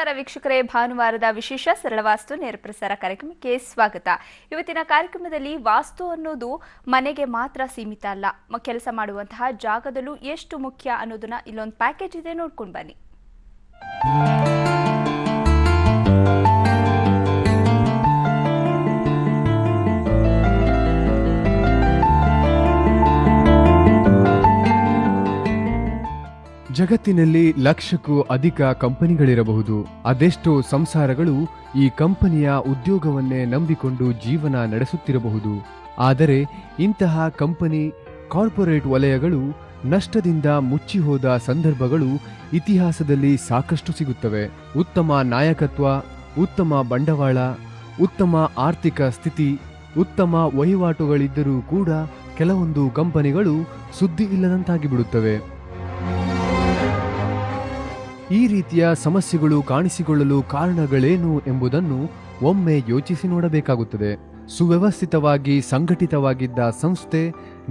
ನಮಸ್ಕಾರ ವೀಕ್ಷಕರೇ, ಭಾನುವಾರದ ವಿಶೇಷ ಸರಳ ವಾಸ್ತು ನೇರ ಪ್ರಸಾರ ಕಾರ್ಯಕ್ರಮಕ್ಕೆ ಸ್ವಾಗತ. ಇವತ್ತಿನ ಕಾರ್ಯಕ್ರಮದಲ್ಲಿ ವಾಸ್ತು ಅನ್ನೋದು ಮನೆಗೆ ಮಾತ್ರ ಸೀಮಿತ ಅಲ್ಲ, ಕೆಲಸ ಮಾಡುವಂತಹ ಜಾಗದಲ್ಲೂ ಎಷ್ಟು ಮುಖ್ಯ ಅನ್ನೋದನ್ನ ಇಲ್ಲೊಂದು ಪ್ಯಾಕೇಜ್ ಇದೆ, ನೋಡ್ಕೊಂಡು ಬನ್ನಿ. ಜಗತ್ತಿನಲ್ಲಿ ಲಕ್ಷಕ್ಕೂ ಅಧಿಕ ಕಂಪನಿಗಳಿರಬಹುದು. ಅದೆಷ್ಟೋ ಸಂಸಾರಗಳು ಈ ಕಂಪನಿಯ ಉದ್ಯೋಗವನ್ನೇ ನಂಬಿಕೊಂಡು ಜೀವನ ನಡೆಸುತ್ತಿರಬಹುದು. ಆದರೆ ಇಂತಹ ಕಂಪನಿ ಕಾರ್ಪೊರೇಟ್ ವಲಯಗಳು ನಷ್ಟದಿಂದ ಮುಚ್ಚಿಹೋದ ಸಂದರ್ಭಗಳು ಇತಿಹಾಸದಲ್ಲಿ ಸಾಕಷ್ಟು ಸಿಗುತ್ತವೆ. ಉತ್ತಮ ನಾಯಕತ್ವ, ಉತ್ತಮ ಬಂಡವಾಳ, ಉತ್ತಮ ಆರ್ಥಿಕ ಸ್ಥಿತಿ, ಉತ್ತಮ ವಹಿವಾಟುಗಳಿದ್ದರೂ ಕೂಡ ಕೆಲವೊಂದು ಕಂಪನಿಗಳು ಸುದ್ದಿ ಇಲ್ಲದಂತಾಗಿ ಬಿಡುತ್ತವೆ. ಈ ರೀತಿಯ ಸಮಸ್ಯೆಗಳು ಕಾಣಿಸಿಕೊಳ್ಳಲು ಕಾರಣಗಳೇನು ಎಂಬುದನ್ನು ಒಮ್ಮೆ ಯೋಚಿಸಿ ನೋಡಬೇಕಾಗುತ್ತದೆ. ಸುವ್ಯವಸ್ಥಿತವಾಗಿ ಸಂಘಟಿತವಾಗಿದ್ದ ಸಂಸ್ಥೆ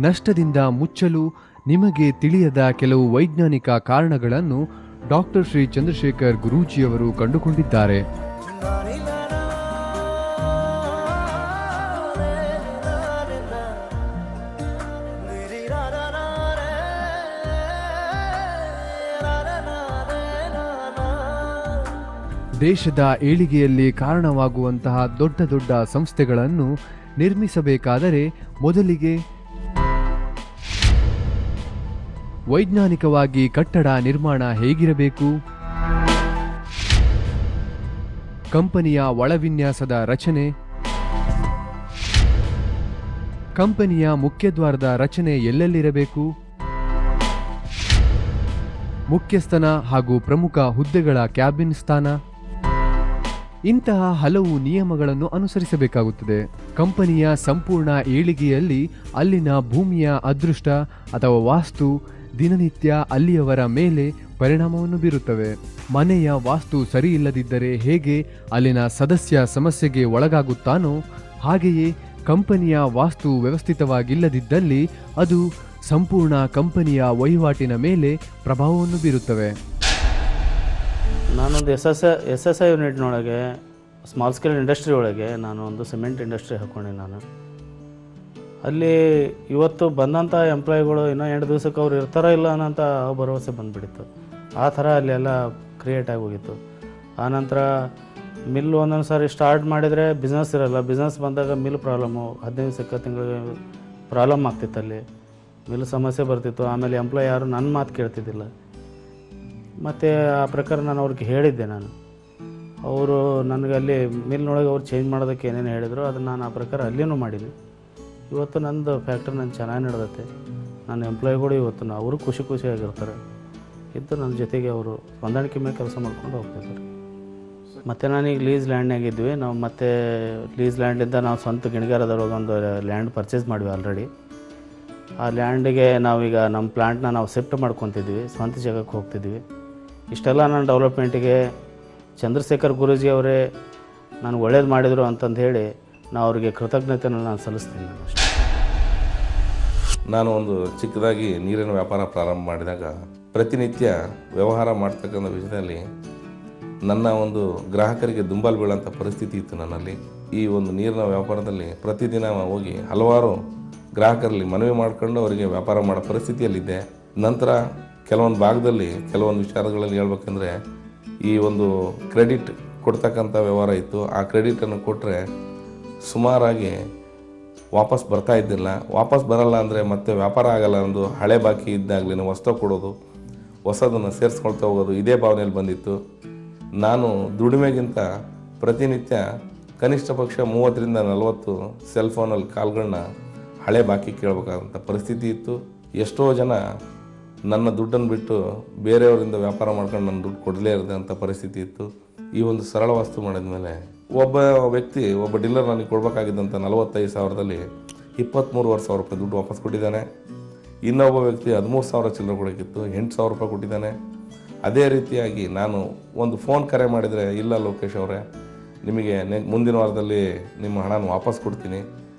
ನಷ್ಟದಿಂದ ಮುಚ್ಚಲು ನಿಮಗೆ ತಿಳಿಯದ ಕೆಲವು ವೈಜ್ಞಾನಿಕ ಕಾರಣಗಳನ್ನು ಡಾಕ್ಟರ್ ಶ್ರೀ ಚಂದ್ರಶೇಖರ್ ಗುರೂಜಿಯವರು ಕಂಡುಕೊಂಡಿದ್ದಾರೆ. ದೇಶದ ಏಳಿಗೆಯಲ್ಲಿ ಕಾರಣವಾಗುವಂತಹ ದೊಡ್ಡ ದೊಡ್ಡ ಸಂಸ್ಥೆಗಳನ್ನು ನಿರ್ಮಿಸಬೇಕಾದರೆ ಮೊದಲಿಗೆ ವೈಜ್ಞಾನಿಕವಾಗಿ ಕಟ್ಟಡ ನಿರ್ಮಾಣ ಹೇಗಿರಬೇಕು, ಕಂಪನಿಯ ಒಳವಿನ್ಯಾಸದ ರಚನೆ, ಕಂಪನಿಯ ಮುಖ್ಯದ್ವಾರದ ರಚನೆ ಎಲ್ಲೆಲ್ಲಿರಬೇಕು, ಮುಖ್ಯಸ್ಥನ ಹಾಗೂ ಪ್ರಮುಖ ಹುದ್ದೆಗಳ ಕ್ಯಾಬಿನ್ ಸ್ಥಾನ, ಇಂತಹ ಹಲವು ನಿಯಮಗಳನ್ನು ಅನುಸರಿಸಬೇಕಾಗುತ್ತದೆ. ಕಂಪನಿಯ ಸಂಪೂರ್ಣ ಏಳಿಗೆಯಲ್ಲಿ ಅಲ್ಲಿನ ಭೂಮಿಯ ಅದೃಷ್ಟ ಅಥವಾ ವಾಸ್ತು ದಿನನಿತ್ಯ ಅಲ್ಲಿಯವರ ಮೇಲೆ ಪರಿಣಾಮವನ್ನು ಬೀರುತ್ತವೆ. ಮನೆಯ ವಾಸ್ತು ಸರಿ ಇಲ್ಲದಿದ್ದರೆ ಹೇಗೆ ಅಲ್ಲಿನ ಸದಸ್ಯ ಸಮಸ್ಯೆಗೆ ಒಳಗಾಗುತ್ತಾನೋ ಹಾಗೆಯೇ ಕಂಪನಿಯ ವಾಸ್ತು ವ್ಯವಸ್ಥಿತವಾಗಿಲ್ಲದಿದ್ದಲ್ಲಿ ಅದು ಸಂಪೂರ್ಣ ಕಂಪನಿಯ ವಹಿವಾಟಿನ ಮೇಲೆ ಪ್ರಭಾವವನ್ನು ಬೀರುತ್ತವೆ. ನಾನೊಂದು ಎಸ್ ಎಸ್ ಐ ಯೂನಿಟ್ನೊಳಗೆ ಸ್ಮಾಲ್ ಸ್ಕೇಲ್ ಇಂಡಸ್ಟ್ರಿ ಒಳಗೆ ನಾನು ಒಂದು ಸಿಮೆಂಟ್ ಇಂಡಸ್ಟ್ರಿ ಹಾಕ್ಕೊಂಡೆ. ನಾನು ಅಲ್ಲಿ ಇವತ್ತು ಬಂದಂಥ ಎಂಪ್ಲಾಯಿಗಳು ಇನ್ನೂ 2 ದಿವಸಕ್ಕೆ ಅವ್ರು ಇರ್ತಾರೋ ಇಲ್ಲ ಅನ್ನೋಂಥ ಭರವಸೆ ಬಂದುಬಿಟ್ಟಿತ್ತು. ಆ ಥರ ಅಲ್ಲೆಲ್ಲ ಕ್ರಿಯೇಟ್ ಆಗಿ ಹೋಗಿತ್ತು. ಆನಂತರ ಮಿಲ್ ಒಂದೊಂದು ಸಾರಿ ಸ್ಟಾರ್ಟ್ ಮಾಡಿದರೆ ಬಿಸ್ನೆಸ್ ಇರೋಲ್ಲ. ಬಿಸ್ನೆಸ್ ಬಂದಾಗ ಮಿಲ್ ಪ್ರಾಬ್ಲಮ್ಮು 15 ದಿವಸಕ್ಕೆ ತಿಂಗಳಿಗೆ ಪ್ರಾಬ್ಲಮ್ ಆಗ್ತಿತ್ತು. ಅಲ್ಲಿ ಮಿಲ್ ಸಮಸ್ಯೆ ಬರ್ತಿತ್ತು. ಆಮೇಲೆ ಎಂಪ್ಲಾಯ್ ಯಾರು ನನ್ನ ಮಾತು ಕೇಳ್ತಿದ್ದಿಲ್ಲ. ಮತ್ತು ಆ ಪ್ರಕಾರ ನಾನು ಅವ್ರಿಗೆ ಹೇಳಿದ್ದೆ. ಅವರು ನನಗೆ ಅಲ್ಲಿ ಮಿಲ್ನೊಳಗೆ ಅವ್ರು ಚೇಂಜ್ ಮಾಡೋದಕ್ಕೆ ಏನೇನು ಹೇಳಿದ್ರು ಅದನ್ನು ನಾನು ಆ ಪ್ರಕಾರ ಅಲ್ಲಿನೂ ಮಾಡಿದ್ವಿ. ಇವತ್ತು ನಂದು ಫ್ಯಾಕ್ಟ್ರಿ ನಾನು ಚೆನ್ನಾಗಿ ನಡೆದತ್ತೆ. ನನ್ನ ಎಂಪ್ಲಾಯಿಗಳು ಇವತ್ತು ಅವರು ಖುಷಿಯಾಗಿರ್ತಾರೆ. ಇದ್ದು ನನ್ನ ಜೊತೆಗೆ ಅವರು ಹೊಂದಾಣಿಕೆ ಮೇಲೆ ಕೆಲಸ ಮಾಡ್ಕೊಂಡು ಹೋಗ್ತಿದ್ದಾರೆ. ಮತ್ತು ನಾನೀಗ ಲೀಸ್ ಲ್ಯಾಂಡ್ನಾಗಿದ್ವಿ. ನಾವು ಮತ್ತೆ ಲೀಸ್ ಲ್ಯಾಂಡಿಂದ ನಾವು ಸ್ವಂತ ಗಿಣಿಗಾರದೊಳಗೆ ಒಂದು ಲ್ಯಾಂಡ್ ಪರ್ಚೇಸ್ ಮಾಡಿವಿ ಆಲ್ರೆಡಿ. ಆ ಲ್ಯಾಂಡಿಗೆ ನಾವೀಗ ನಮ್ಮ ಪ್ಲ್ಯಾಂಟ್ನ ನಾವು ಶಿಫ್ಟ್ ಮಾಡ್ಕೊತಿದ್ವಿ, ಸ್ವಂತ ಜಾಗಕ್ಕೆ ಹೋಗ್ತಿದ್ವಿ. ಇಷ್ಟೆಲ್ಲ ನನ್ನ ಡೆವಲಪ್ಮೆಂಟಿಗೆ ಚಂದ್ರಶೇಖರ್ ಗುರೂಜಿ ಅವರೇ ನನಗೆ ಒಳ್ಳೇದು ಮಾಡಿದರು ಅಂತಂದು ಹೇಳಿ ನಾವು ಅವರಿಗೆ ಕೃತಜ್ಞತೆಯನ್ನು ನಾನು ಸಲ್ಲಿಸ್ತೀನಿ. ನಾನು ಒಂದು ಚಿಕ್ಕದಾಗಿ ನೀರಿನ ವ್ಯಾಪಾರ ಪ್ರಾರಂಭ ಮಾಡಿದಾಗ ಪ್ರತಿನಿತ್ಯ ವ್ಯವಹಾರ ಮಾಡ್ತಕ್ಕಂಥ ವಿಷಯದಲ್ಲಿ ನನ್ನ ಒಂದು ಗ್ರಾಹಕರಿಗೆ ದುಂಬಾಲು ಬೀಳೋಂಥ ಪರಿಸ್ಥಿತಿ ಇತ್ತು ನನ್ನಲ್ಲಿ. ಈ ಒಂದು ನೀರಿನ ವ್ಯಾಪಾರದಲ್ಲಿ ಪ್ರತಿದಿನ ಹೋಗಿ ಹಲವಾರು ಗ್ರಾಹಕರಲ್ಲಿ ಮನವಿ ಮಾಡಿಕೊಂಡು ಅವರಿಗೆ ವ್ಯಾಪಾರ ಮಾಡೋ ಪರಿಸ್ಥಿತಿಯಲ್ಲಿದ್ದೆ. ನಂತರ ಕೆಲವೊಂದು ಭಾಗದಲ್ಲಿ ಕೆಲವೊಂದು ವಿಚಾರಗಳಲ್ಲಿ ಹೇಳ್ಬೇಕಂದ್ರೆ ಈ ಒಂದು ಕ್ರೆಡಿಟ್ ಕೊಡ್ತಕ್ಕಂಥ ವ್ಯವಹಾರ ಇತ್ತು. ಆ ಕ್ರೆಡಿಟನ್ನು ಕೊಟ್ಟರೆ ಸುಮಾರಾಗಿ ವಾಪಸ್ ಬರ್ತಾ ಇದ್ದಿಲ್ಲ. ವಾಪಸ್ ಬರಲ್ಲ ಅಂದರೆ ಮತ್ತೆ ವ್ಯಾಪಾರ ಆಗಲ್ಲ ಅಂದು ಹಳೆ ಬಾಕಿ ಇದ್ದಾಗಲೇ ಹೊಸ ಕೊಡೋದು, ಹೊಸದನ್ನು ಸೇರಿಸ್ಕೊಳ್ತಾ ಹೋಗೋದು, ಇದೇ ಭಾವನೆಯಲ್ಲಿ ಬಂದಿತ್ತು. ನಾನು ದುಡಿಮೆಗಿಂತ ಪ್ರತಿನಿತ್ಯ ಕನಿಷ್ಠ ಪಕ್ಷ 30ರಿಂದ 40 ಸೆಲ್ಫೋನಲ್ಲಿ ಕಾಲ್ಗಳನ್ನ ಹಳೆ ಬಾಕಿ ಕೇಳಬೇಕಾದಂಥ ಪರಿಸ್ಥಿತಿ ಇತ್ತು. ಎಷ್ಟೋ ಜನ ನನ್ನ ದುಡ್ಡನ್ನು ಬಿಟ್ಟು ಬೇರೆಯವರಿಂದ ವ್ಯಾಪಾರ ಮಾಡ್ಕೊಂಡು ನನ್ನ ದುಡ್ಡು ಕೊಡಲೇ ಇರದಂಥ ಪರಿಸ್ಥಿತಿ ಇತ್ತು. ಈ ಒಂದು ಸರಳ ವಾಸ್ತು ಮಾಡಿದ ಮೇಲೆ ಒಬ್ಬ ಡೀಲರ್ ನನಗೆ ಕೊಡಬೇಕಾಗಿದ್ದಂಥ 45,000ದಲ್ಲಿ 23,500 ರೂಪಾಯಿ ದುಡ್ಡು ವಾಪಸ್ ಕೊಟ್ಟಿದ್ದಾನೆ. ಇನ್ನೊಬ್ಬ ವ್ಯಕ್ತಿ 13,000 ಚಿಲ್ಲರೆ ಕೊಡೋಕ್ಕಿತ್ತು, 8,000 ರೂಪಾಯಿ ಕೊಟ್ಟಿದ್ದಾನೆ. ಅದೇ ರೀತಿಯಾಗಿ ನಾನು ಒಂದು ಫೋನ್ ಕರೆ ಮಾಡಿದರೆ, ಇಲ್ಲ ಲೋಕೇಶ್ ಅವರೇ, ನಿಮಗೆ ಮುಂದಿನ ವಾರದಲ್ಲಿ ನಿಮ್ಮ ಹಣನ ವಾಪಸ್ ಕೊಡ್ತೀನಿ,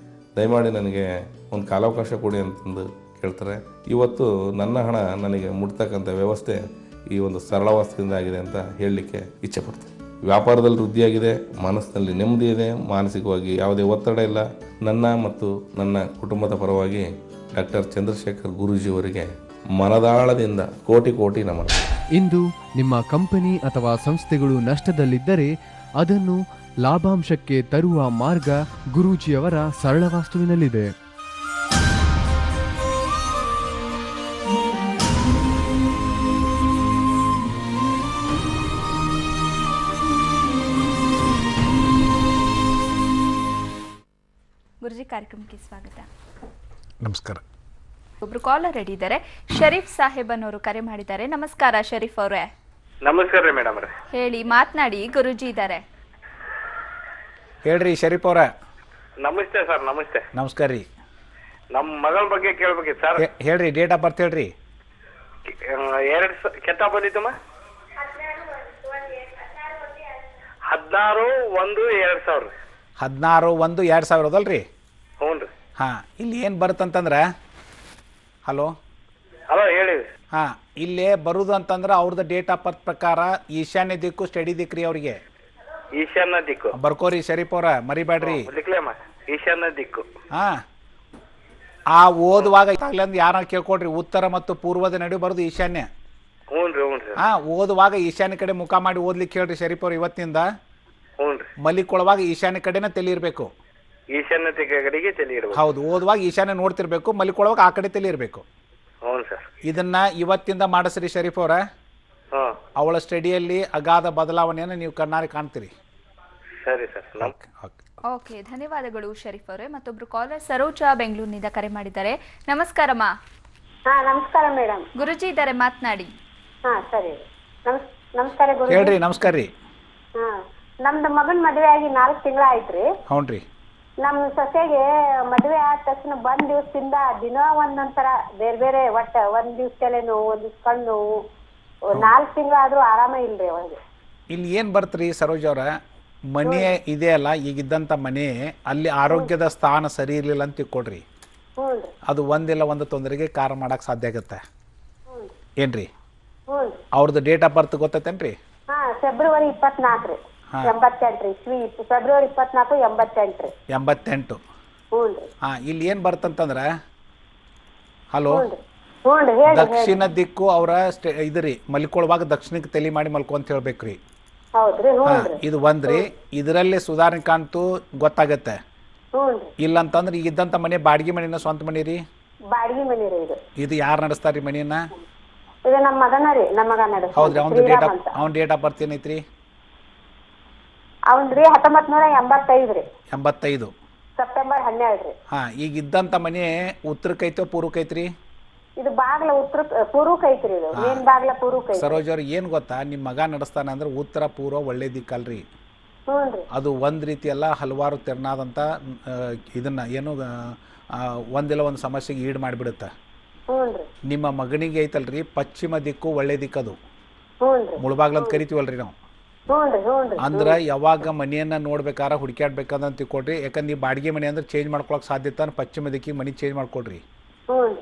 ದಯಮಾಡಿ ನನಗೆ ಒಂದು ಕಾಲಾವಕಾಶ ಕೊಡಿ ಅಂತಂದು ಕೇಳ್ತಾರೆ. ಇವತ್ತು ನನ್ನ ಹಣ ನನಗೆ ಮುಟ್ತಕ್ಕಂಥ ವ್ಯವಸ್ಥೆ ಈ ಒಂದು ಸರಳ ವಾಸ್ತುವಿಂದ ಆಗಿದೆ ಅಂತ ಹೇಳಲಿಕ್ಕೆ ಇಚ್ಛೆ ಪಡ್ತೀನಿ. ವ್ಯಾಪಾರದಲ್ಲಿ ವೃದ್ಧಿಯಾಗಿದೆ, ಮನಸ್ಸಿನಲ್ಲಿ ನೆಮ್ಮದಿ ಇದೆ, ಮಾನಸಿಕವಾಗಿ ಯಾವುದೇ ಒತ್ತಡ ಇಲ್ಲ. ನನ್ನ ಮತ್ತು ನನ್ನ ಕುಟುಂಬದ ಪರವಾಗಿ ಡಾಕ್ಟರ್ ಚಂದ್ರಶೇಖರ್ ಗುರೂಜಿಯವರಿಗೆ ಮನದಾಳದಿಂದ ಕೋಟಿ ಕೋಟಿ ನಮನ. ಇಂದು ನಿಮ್ಮ ಕಂಪನಿ ಅಥವಾ ಸಂಸ್ಥೆಗಳು ನಷ್ಟದಲ್ಲಿದ್ದರೆ ಅದನ್ನು ಲಾಭಾಂಶಕ್ಕೆ ತರುವ ಮಾರ್ಗ ಗುರೂಜಿಯವರ ಸರಳ ವಾಸ್ತುವಿನಲ್ಲಿದೆ. ಗುರುಜಿ, ಕಾರ್ಯಕ್ರಮಕ್ಕೆ ಸ್ವಾಗತ. ನಮಸ್ಕಾರ. ಒಬ್ರು ಕಾಲರ್ ರೆಡಿ ಇದ್ದಾರೆ. ಶರೀಫ್ ಸಾಹೇಬ್ ಅನ್ನೋರು ಕರೆ ಮಾಡಿದ್ದಾರೆ. ನಮಸ್ಕಾರ ಶರೀಫ್ ಅವರೇ. ನಮಸ್ಕಾರ ರೀ ಮೇಡಮ್ ಅವ್ರೆ. ಹೇಳಿ, ಮಾತನಾಡಿ. ಗುರುಜಿ ಇದ್ದಾರೆ. ಹೇಳ್ರಿ ಶರೀಫ್ ಅವ್ರ. ನಮಸ್ತೆ ಸರ್. ನಮಸ್ತೆ. ನಮಸ್ಕಾರ ರೀ. ನಮ್ಮ ಮಗಳ ಬಗ್ಗೆ ಕೇಳ್ಬೇಕಿತ್ತು ಸರ್. ಹೇಳ್ರಿ, ಡೇಟ್ ಆಫ್ ಬರ್ತ್ ಹೇಳ್ರಿ. ಕೆತ್ತ ಬಂದಿತ್ತಮ್ಮ? 16/1/2000. 16/1/2000 ಅದಲ್ರಿ? ಹ್ಞೂ ರೀ. ಹಾಂ, ಇಲ್ಲಿ ಏನು ಬರುತ್ತಂತಂದ್ರೆ, ಹಲೋ ಹೇಳಿ. ಹಾಂ, ಇಲ್ಲೇ ಬರುದು ಅಂತಂದ್ರೆ ಅವ್ರದ್ದು ಡೇಟ್ ಆಫ್ ಬರ್ತ್ ಪ್ರಕಾರ ಈಶಾನ್ಯ ದಿಕ್ಕು ಸ್ಟಡಿ ದಿಕ್ಕು ರೀ ಅವ್ರಿಗೆ. ಈಶಾನ್ಯ ದಿಕ್ಕು ಬರ್ಕೋರಿ ಶರೀಫ್ ಅವ್ರ, ಮರಿಬೇಡ್ರಿ. ಈಶಾನ್ಯ ದಿಕ್ಕು. ಹಾಂ, ಆ ಓದುವಾಗ ಆಗ್ಲಂದು ಯಾರ ಕೇಳ್ಕೊಡ್ರಿ, ಉತ್ತರ ಮತ್ತು ಪೂರ್ವದ ನಡುವೆ ಬರೋದು ಈಶಾನ್ಯ. ಹ್ಞೂ ರೀ. ಹ್ಞೂ ರೀ. ಹಾಂ, ಓದುವಾಗ ಈಶಾನ್ಯ ಕಡೆ ಮುಖ ಮಾಡಿ ಓದ್ಲಿಕ್ಕೆ ಹೇಳ್ರಿ ಶರೀಫ್ ಅವ್ರು ಇವತ್ತಿನಿಂದ. ಹ್ಞೂ ರೀ. ಮಲಿಕೊಳ್ಳುವಾಗ ಈಶಾನ್ಯ ಕಡೆನೇ ತಲೆ ಇರಬೇಕು. ಈಶಾನ್ಯ ಕಡೆಗೆ ತಲೆ ಇಡಬೇಕು. ಹೌದು, ಓದುವಾಗ ಈಶಾನ್ಯ ನೋಡ್ತಿರ್ಬೇಕು, ಮಲಿಕೊಳ್ಳುವಾಗ ಆ ಕಡೆ ತಲೆ ಇರಬೇಕು. ಹ್ಞೂ ಸರ್. ಇದನ್ನ ಇವತ್ತಿಂದ ಮಾಡಿಸ್ರಿ ಶರೀಫ್ ಅವರ. ಹಾಂ, ಅವಳ ಸ್ಟಡಿಯಲ್ಲಿ ಅಗಾಧ ಬದಲಾವಣೆಯನ್ನು ನೀವು ಕಣ್ಣಾರೆ ಕಾಣ್ತೀರಿ. ಸರಿ ಸರ್. ಓಕೆ, ಧನ್ಯವಾದಗಳು ಶರೀಫ್ ಅವರೇ. ಮತ್ತೊಬ್ರು ಕಾಲರ್ ಸರೋಜಾ ಬೆಂಗಳೂರಿನಿಂದ ಕರೆ ಮಾಡಿದ್ದಾರೆ. ನಮಸ್ಕಾರಮ್ಮ. ನಮಸ್ಕಾರ ಮೇಡಮ್. ಗುರುಜಿ ಇದ್ದಾರೆ, ಮಾತನಾಡಿ. ಸರಿ. ನಮಸ್ಕಾರ ಗುರು. ಹೇಳ್ರಿ. ನಮಸ್ಕಾರ ರೀ. ನಮ್ದು ಮಗನ ಮದುವೆ ಆಗಿ 4 ತಿಂಗಳ ಆಯ್ತ್ರಿ. ಹೌನ್ರಿ. ನಮ್ಮ ಸೊಸೆಗೆ ಮದುವೆ ಆದ ತಕ್ಷಣ ಬಂದ್ ದಿವಸದಿಂದ ದಿನ ಒಂದೊಂಥರ ಬೇರೆ ಬೇರೆ, ಒಟ್ಟ ಒಂದ್ ದಿವ್ಸ ತಲೆ ನೋವು, ಒಂದ್ ದಿವ್ಸ ಕಣ್ಣು ನೋವು, 4 ತಿಂಗಳಾದ್ರೂ ಆರಾಮ ಇಲ್ರಿ ಅವಳಿಗೆ. ಇಲ್ಲಿ ಏನು ಬರ್ತ್ರಿ ಸರೋಜ್ ಅವರ, ಮನೆ ಇದೆಯಲ್ಲ ಈಗಿದ್ದಂಥ ಮನೆ, ಅಲ್ಲಿ ಆರೋಗ್ಯದ ಸ್ಥಾನ ಸರಿ ಇರಲಿಲ್ಲ ಅಂತ ತಿಳ್ಕೊಡ್ರಿ. ಅದು ಒಂದಿಲ್ಲ ಒಂದು ತೊಂದರೆಗೆ ಕಾರಣ ಮಾಡಕ್ಕೆ ಸಾಧ್ಯ ಆಗತ್ತೆ. ಏನ್ರಿ? ಅವ್ರದ್ದು ಡೇಟ್ ಆಫ್ ಬರ್ತ್ ಗೊತ್ತೈತೇನ್ರಿ? ಫೆಬ್ರವರಿ 24 ರೀ, 88 ರೀ. ಫೆಬ್ರವರಿ 24, 88 ರೀ. 88. ಹಾಂ, ಇಲ್ಲಿ ಏನು ಬರ್ತಂತಂದ್ರೆ, ಹಲೋ, ದಕ್ಷಿಣ ದಿಕ್ಕು ಅವರ ಇದ್ರಿ, ಮಲ್ಕೊಳ್ಳುವಾಗ ದಕ್ಷಿಣಕ್ಕೆ ತಲೆ ಮಾಡಿ ಮಲ್ಕೊಂತ ಹೇಳ್ಬೇಕ್ರಿ. ಇದು ಒಂದ್ರಿ. ಇದರಲ್ಲಿ ಸುಧಾರಣೆ ಕಾಣ್ತು ಗೊತ್ತಾಗತ್ತೆ. ಇಲ್ಲಂತಂದ್ರೆ ಈಗ ಇದ್ದಂತ ಮನೆ ಬಾಡಿಗೆ ಮನೆನ ಸ್ವಂತ ಮನೆ ರೀ? ಬಾಡಿಗೆ ಮನೆ ರೀ ಇದು. ಇದು ಯಾರು ನಡೆಸ್ತಾರ್ರಿ ಮನೆಯನ್ನ? ಇದು ನಮ್ಮ ಮಗನ ರೀ, ನಮ್ಮ ಮಗ ನಡೆಸ್ತಾನೆ. ಹೌದ್ರಿ. ಅವ್ನ ಡೇಟ್ ಆಫ್ ಬರ್ತ್ ಏನೈತ್ರಿ? ಅವನ್ರಿ 1985 ರೀ. 85. ಸೆಪ್ಟೆಂಬರ್ 12 ರೀ. ಹಾ, ಈಗ ಇದ್ದಂತ ಮನೆ ಉತ್ತರಕ್ಕೈತೋ ಪೂರ್ವಕ್ಕೈತ್ರಿ? ಇದು ಬಾಗ್ಲ ಪೂರ್ವಕ್ಕೆ ಐತ್ರಿ. ಇದು ಮೇನ್ ಬಾಗ್ಲ ಪೂರ್ವಕ್ಕೆ ಐತಿ. ಸರೋಜ್ ಅವ್ರ, ಏನ್ ಗೊತ್ತಾ, ನಿಮ್ ಮಗ ನಡೆಸ್ತಾನ ಅಂದ್ರೆ ಉತ್ತರ ಪೂರ್ವ ಒಳ್ಳೆ ದಿಕ್ಕಲ್ರಿ. ಅದು ಒಂದ್ ರೀತಿ ಅಲ್ಲ, ಹಲವಾರು ತೆರನಾದಂತ ಇದನ್ನ ಏನು ಒಂದಿಲ್ಲ ಒಂದು ಸಮಸ್ಯೆಗೆ ಈಡ್ ಮಾಡಿಬಿಡುತ್ತೆ. ನಿಮ್ಮ ಮಗನಿಗೆ ಐತಲ್ರಿ ಪಶ್ಚಿಮ ದಿಕ್ಕು ಒಳ್ಳೆ ದಿಕ್ಕದು, ಮುಳಬಾಗ್ಲ ಅಂತ ಕರಿತೀವಲ್ರಿ ನಾವು. ಅಂದ್ರ ಯಾವಾಗ ಮನೆಯನ್ನ ನೋಡ್ಬೇಕಾರ ಹುಡುಕ್ಯಾಡ್ಬೇಕಂತ ತಿಳ್ಕೊಡ್ರಿ. ಯಾಕಂದ್ರೆ ನೀವು ಬಾಡಿಗೆ ಮನೆ ಅಂದ್ರೆ ಚೇಂಜ್ ಮಾಡ್ಕೊಳಕ್ ಸಾಧ್ಯತೆ, ಪಶ್ಚಿಮ ದಿಕ್ಕಿಗೆ ಮನೆ ಚೇಂಜ್ ಮಾಡ್ಕೊಡ್ರಿ.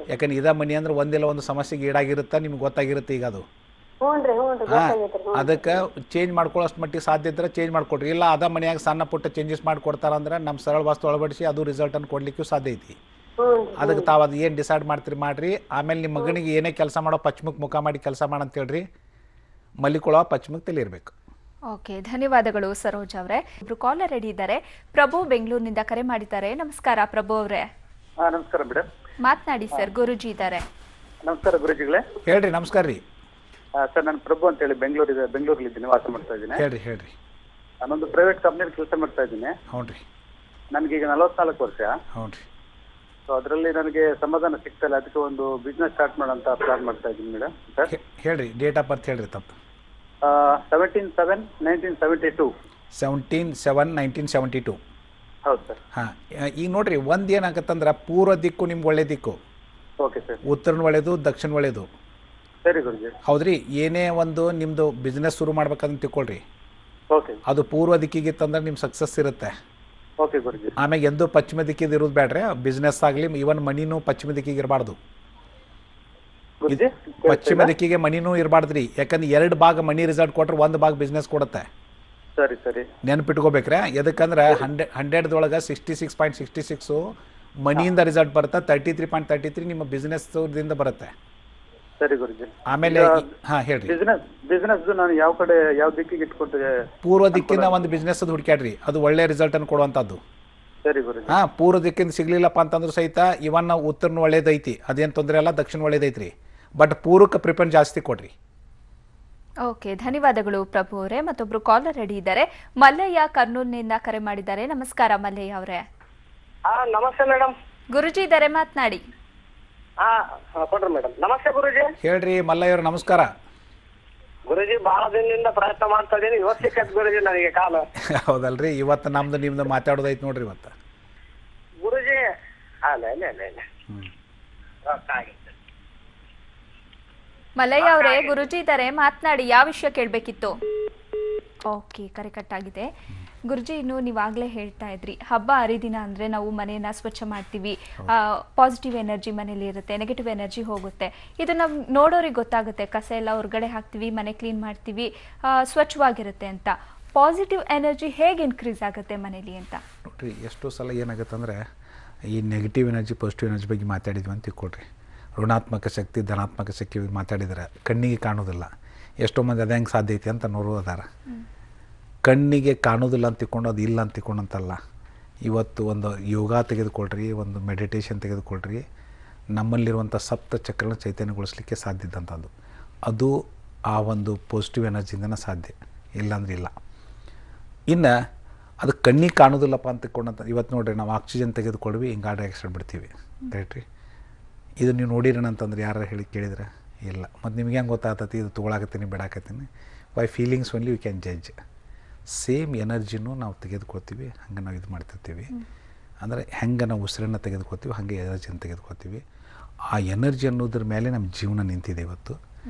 ಯಾಕಂದ್ರೆ ಇದ ಮನೆ ಅಂದ್ರೆ ಒಂದಿಲ್ಲ ಒಂದು ಸಮಸ್ಯೆಗೆ ಈಡಾಗಿರುತ್ತ, ನಿಮ್ಗೆ ಗೊತ್ತಾಗಿರುತ್ತೆ ಈಗ ಅದು. ಅದಕ್ಕೆ ಚೇಂಜ್ ಮಾಡ್ಕೊಳ್ಳೋಷ್ಟು ಮಟ್ಟಿಗೆ ಸಾಧ್ಯ ಇದ್ರೆ ಚೇಂಜ್ ಮಾಡ್ಕೊಡ್ರಿ. ಇಲ್ಲ ಅದ ಮನೆಯಾಗ ಸಣ್ಣ ಪುಟ್ಟ ಚೇಂಜಸ್ ಮಾಡ್ಕೊಡ್ತಾರ ಅಂದ್ರೆ ನಮ್ಮ ಸರಳ ವಾಸ್ತು ಅಳವಡಿಸಿ ಅದು ರಿಸಲ್ಟ್ ಅನ್ನು ಕೊಡ್ಲಿಕ್ಕೂ ಸಾಧ್ಯ ಐತಿ. ಅದಕ್ಕೆ ತಾವು ಅದು ಏನು ಡಿಸೈಡ್ ಮಾಡ್ರಿ. ಆಮೇಲೆ ನಿಮ್ಮ ಮಗನಿಗೆ ಏನೇ ಕೆಲಸ ಮಾಡೋ ಪಶ್ಚಿಮಕ್ಕೆ ಮುಖ ಮಾಡಿ ಕೆಲಸ ಮಾಡಂತ ಹೇಳ್ರಿ. ಮಲ್ಲಿಕೊಳ ಪಶ್ಚಿಮಕ್ಕೆ ತಲೆ ಇರಬೇಕು. ಓಕೆ, ಧನ್ಯವಾದಗಳು ಸರೋಜ್ ಅವರೇ. ಇಬ್ರು ಕಾಲರ್ ರೆಡಿ ಇದ್ದಾರೆ. ಪ್ರಭು ಬೆಂಗಳೂರಿನಿಂದ ಕರೆ ಮಾಡಿದ್ದಾರೆ. ನಮಸ್ಕಾರ ಪ್ರಭು ಅವರೇ. ನಮಸ್ಕಾರ ಮೇಡಮ್. ಮಾತನಾಡಿ ಸರ್. ಗುರುಜಿ ಇದ್ದಾರೆ. ನಮಸ್ಕಾರ ಗುರುಜಿಗಳೇ. ಹೇಳ್ರಿ. ನಮಸ್ಕಾರ ರೀ. ಸರ್, ನಾನು ಪ್ರಭು ಅಂತ ಹೇಳಿ ಬೆಂಗಳೂರಲ್ಲಿ ಇದ್ದೀನಿ, ವಾಸ ಮಾಡ್ತಾ ಇದ್ದೀನಿ. ಹೇಳ್ರಿ. ನಾನೊಂದು ಪ್ರೈವೇಟ್ ಕಂಪ್ನಿಯಲ್ಲಿ ಕೆಲಸ ಮಾಡ್ತಾ ಇದ್ದೀನಿ. ಹೌನ್ರಿ. ನನಗೀಗ 44 ವರ್ಷ. ಹೌನ್ರಿ. ಸೊ ಅದರಲ್ಲಿ ನನಗೆ ಸಮಾಧಾನ ಸಿಗ್ತಲ್ಲ, ಅದಕ್ಕೆ ಒಂದು ಬಿಸ್ನೆಸ್ ಸ್ಟಾರ್ಟ್ ಮಾಡೋಂತ ಪ್ಲಾನ್ ಮಾಡ್ತಾ ಇದ್ದೀನಿ ಮೇಡಮ್. ಸರ್ ಹೇಳ್ರಿ, ಡೇಟ್ ಆಫ್ ಬರ್ತ್ ಹೇಳ್ರಿ. ತಪ್ಪು 17/7/1972. 17/7/1972. ಹೌದು ಸರ್. ಹಾಂ, ಈಗ ನೋಡ್ರಿ, ಒಂದು ಏನಾಗತ್ತಂದ್ರೆ ಪೂರ್ವ ದಿಕ್ಕು ನಿಮ್ಗೆ ಒಳ್ಳೆ ದಿಕ್ಕು. Okay sir. ಉತ್ತರನ ಒಳ್ಳೇದು, ದಕ್ಷಿಣ ಒಳ್ಳೇದು. ಸರಿ ಗುರುಜಿ. ಹೌದ್ರಿ. ಏನೇ ಒಂದು ನಿಮ್ಮದು ಬಿಸ್ನೆಸ್ ಶುರು ಮಾಡ್ಬೇಕಂತ ತಿಳ್ಕೊಳ್ರಿ. ಓಕೆ. ಅದು ಪೂರ್ವ ದಿಕ್ಕಿಗಿತ್ತಂದ್ರೆ ನಿಮ್ಮ ಸಕ್ಸಸ್ ಇರುತ್ತೆ. ಓಕೆ ಗುರುಜಿ. ಆಮೇಲೆ ಎಂದೂ ಪಶ್ಚಿಮ ದಿಕ್ಕಿಗೆ ಇರೋದು ಬೇಡ್ರಿ. ಬಿಸ್ನೆಸ್ ಆಗಲಿ, ಇವನ್ ಮನಿನೂ ಪಶ್ಚಿಮ ದಿಕ್ಕಿಗೆ ಇರಬಾರ್ದು. ಪಶ್ಚಿಮ ದಿಕ್ಕಿಗೆ ಮನಿನೂ ಇರಬಾರ್ದ್ರಿ. ಯಾಕಂದ್ರೆ 2 ಭಾಗ ಮನಿ ರಿಸಲ್ಟ್ ಕೊಟ್ರೆ 1 ಭಾಗ ಬಿಸ್ನೆಸ್ ಕೊಡುತ್ತೆ. ಸರಿ ಸರಿ. ನೆನಪಿಟ್ಕೋಬೇಕ್ರೆ. ಎದಕ್ಕಂದ್ರೆ 100ದೊಳಗೆ 66.66 ಮನಿಯಿಂದ ರಿಸಲ್ಟ್ ಬರುತ್ತೆ, 33.33 ನಿಮ್ಮ ಬಿಸ್ನೆಸ್ದಿಂದ ಬರುತ್ತೆ. ಸರಿ ಗುರುಜಿ. ಆಮೇಲೆ ಹಾಂ ಹೇಳ್ರಿ. ಬಿಸ್ನೆಸ್ ನಾನು ಯಾವ ಕಡೆ ಯಾವ ದಿಕ್ಕಿಗೆ ಇಟ್ಕೊಟ್ಟಿದೆ? ಪೂರ್ವ ದಿಕ್ಕಿಂದ ಒಂದು ಬಿಸ್ನೆಸ್ ಹುಡುಕ್ಯಾಡ್ರಿ, ಅದು ಒಳ್ಳೆ ರಿಸಲ್ಟ್ ಅನ್ನು ಕೊಡುವಂಥದ್ದು. ಸರಿ ಗುರುಜಿ. ಹಾಂ, ಪೂರ್ವ ದಿಕ್ಕಿಂದ ಸಿಗ್ಲಿಲ್ಲಪ್ಪ ಅಂತಂದ್ರೂ ಸಹಿತ ಇವನ್ ಉತ್ತರನು ಒಳ್ಳೇದೈತಿ, ಅದೇನು ತೊಂದರೆ ಅಲ್ಲ, ದಕ್ಷಿಣ ಒಳ್ಳೇದೈತ್ರಿ. ಬಟ್ ಪೂರ್ವಕ್ಕೆ ಪ್ರಿಫರೆನ್ಸ್ ಜಾಸ್ತಿ ಕೊಡ್ರಿ. ಓಕೆ, ಧನ್ಯವಾದಗಳು ಪ್ರಭು ಅವರೇ. ಮತ್ತೊಬ್ರು ಕಾಲರ್ ರೆಡಿ ಇದ್ದಾರೆ. ಮಲ್ಲಯ್ಯ ಕರ್ನೂಲ್ನಿಂದ ಕರೆ ಮಾಡಿದ್ದಾರೆ. ನಮಸ್ಕಾರ ಮಲ್ಲಯ್ಯ ಅವರೇ. ನಮಸ್ತೆ ಮೇಡಮ್. ಗುರುಜಿ ಇದ್ದಾರೆ, ಮಾತನಾಡಿ. ಕೊಡ್ರಿ ಮೇಡಮ್. ನಮಸ್ತೆ ಗುರುಜಿ. ಹೇಳ್ರಿ ಮಲ್ಲಯ್ಯ ಅವರು, ನಮಸ್ಕಾರ. ಗುರುಜಿ ಬಹಳ ದಿನದಿಂದ ಪ್ರಯತ್ನ ಮಾಡ್ತಾ ಇದ್ದೀನಿ, ಇವತ್ತು ಸಿಕ್ಕತ್ ಗುರುಜಿ ನನಗೆ ಕಾಲ. ಹೌದಲ್ರಿ, ಇವತ್ತು ನಮ್ದು ನಿಮ್ದು ಮಾತಾಡೋದೈತಿ ನೋಡ್ರಿ ಇವತ್ತು ಗುರುಜಿ. ಮಲ್ಲಯ್ಯ ಅವರೇ, ಗುರುಜಿ ಇದ್ದಾರೆ, ಮಾತನಾಡಿ. ಯಾವ ವಿಷಯ ಕೇಳಬೇಕಿತ್ತು? ಓಕೆ, ಕರೆ ಕಟ್ಟಾಗಿದೆ. ಗುರುಜಿ, ಇನ್ನು ನೀವಾಗಲೇ ಹೇಳ್ತಾ ಇದ್ರಿ, ಹಬ್ಬ ಹರಿದಿನ ಅಂದರೆ ನಾವು ಮನೆಯನ್ನು ಸ್ವಚ್ಛ ಮಾಡ್ತೀವಿ, ಪಾಸಿಟಿವ್ ಎನರ್ಜಿ ಮನೇಲಿ ಇರುತ್ತೆ, ನೆಗೆಟಿವ್ ಎನರ್ಜಿ ಹೋಗುತ್ತೆ. ಇದು ನಾವು ನೋಡೋರಿಗೆ ಗೊತ್ತಾಗುತ್ತೆ. ಕಸ ಎಲ್ಲ ಹೊರಗಡೆ ಹಾಕ್ತೀವಿ, ಮನೆ ಕ್ಲೀನ್ ಮಾಡ್ತೀವಿ, ಸ್ವಚ್ಛವಾಗಿರುತ್ತೆ ಅಂತ. ಪಾಸಿಟಿವ್ ಎನರ್ಜಿ ಹೇಗೆ ಇನ್ಕ್ರೀಸ್ ಆಗುತ್ತೆ ಮನೇಲಿ ಅಂತ ನೋಡ್ರಿ. ಎಷ್ಟೋ ಸಲ ಏನಾಗುತ್ತೆ ಅಂದರೆ, ಈ ನೆಗೆಟಿವ್ ಎನರ್ಜಿ ಪಾಸಿಟಿವ್ ಎನರ್ಜಿ ಬಗ್ಗೆ ಮಾತಾಡಿದ್ವಿ ಅಂತ ತಿಳ್ಕೊಳ್ರಿ. ಋಣಾತ್ಮಕ ಶಕ್ತಿ ಧನಾತ್ಮಕ ಶಕ್ತಿ ಮಾತಾಡಿದರೆ ಕಣ್ಣಿಗೆ ಕಾಣೋದಿಲ್ಲ. ಎಷ್ಟೋ ಮಂದಿ ಅದು ಹೆಂಗೆ ಸಾಧ್ಯ ಐತಿ ಅಂತ ನೋಡೋದಾರ. ಕಣ್ಣಿಗೆ ಕಾಣೋದಿಲ್ಲ ಅಂತ ತಿಳ್ಕೊಂಡು ಅದು ಇಲ್ಲ ಅಂತ ತಿಳ್ಕೊಂಡಂತಲ್ಲ. ಇವತ್ತು ಒಂದು ಯೋಗ ತೆಗೆದುಕೊಳ್ರಿ, ಒಂದು ಮೆಡಿಟೇಷನ್ ತೆಗೆದುಕೊಳ್ರಿ, ನಮ್ಮಲ್ಲಿರುವಂಥ ಸಪ್ತ ಚಕ್ರನ ಚೈತನ್ಯಗೊಳಿಸ್ಲಿಕ್ಕೆ ಸಾಧ್ಯ ಇದ್ದಂಥದ್ದು. ಅದು ಆ ಒಂದು ಪಾಸಿಟಿವ್ ಎನರ್ಜಿಯಿಂದನೇ ಸಾಧ್ಯ, ಇಲ್ಲಾಂದ್ರೆ ಇಲ್ಲ. ಇನ್ನು ಅದು ಕಣ್ಣಿಗೆ ಕಾಣೋದಿಲ್ಲಪ್ಪ ಅಂತ ತಿಳ್ಕೊಂಡಂತ ಇವತ್ತು ನೋಡಿರಿ, ನಾವು ಆಕ್ಸಿಜನ್ ತೆಗೆದುಕೊಳ್ವಿ, ಹಿಂಗೆ ಡೈರೆಕ್ಷನ್ ಬಿಡ್ತೀವಿ, ರೈಟ್ ರೀ. ಇದು ನೀವು ನೋಡಿರೋಣ ಅಂತಂದ್ರೆ ಯಾರು ಹೇಳಿ ಕೇಳಿದ್ರೆ ಇಲ್ಲ. ಮತ್ತು ನಿಮ್ಗೆ ಹೆಂಗೆ ಗೊತ್ತಾಗ್ತತಿ ಇದು ತೊಗೊಳಕತ್ತೀನಿ ಬಿಡಾಕತ್ತೀನಿ? By feelings only you can judge. Same ಎನರ್ಜಿನೂ ನಾವು ತೆಗೆದುಕೊಳ್ತೀವಿ, ಹಂಗೆ ನಾವು ಇದು ಮಾಡ್ತಿರ್ತೀವಿ. ಅಂದರೆ ಹೆಂಗೆ ನಾವು ಉಸಿರನ್ನು ತೆಗೆದುಕೊಳ್ತೀವಿ, ಹಾಗೆ ಎನರ್ಜಿಯನ್ನು ತೆಗೆದುಕೊಳ್ತೀವಿ. ಆ ಎನರ್ಜಿ ಅನ್ನೋದ್ರ ಮೇಲೆ ನಮ್ಮ ಜೀವನ ನಿಂತಿದೆ ಇವತ್ತು.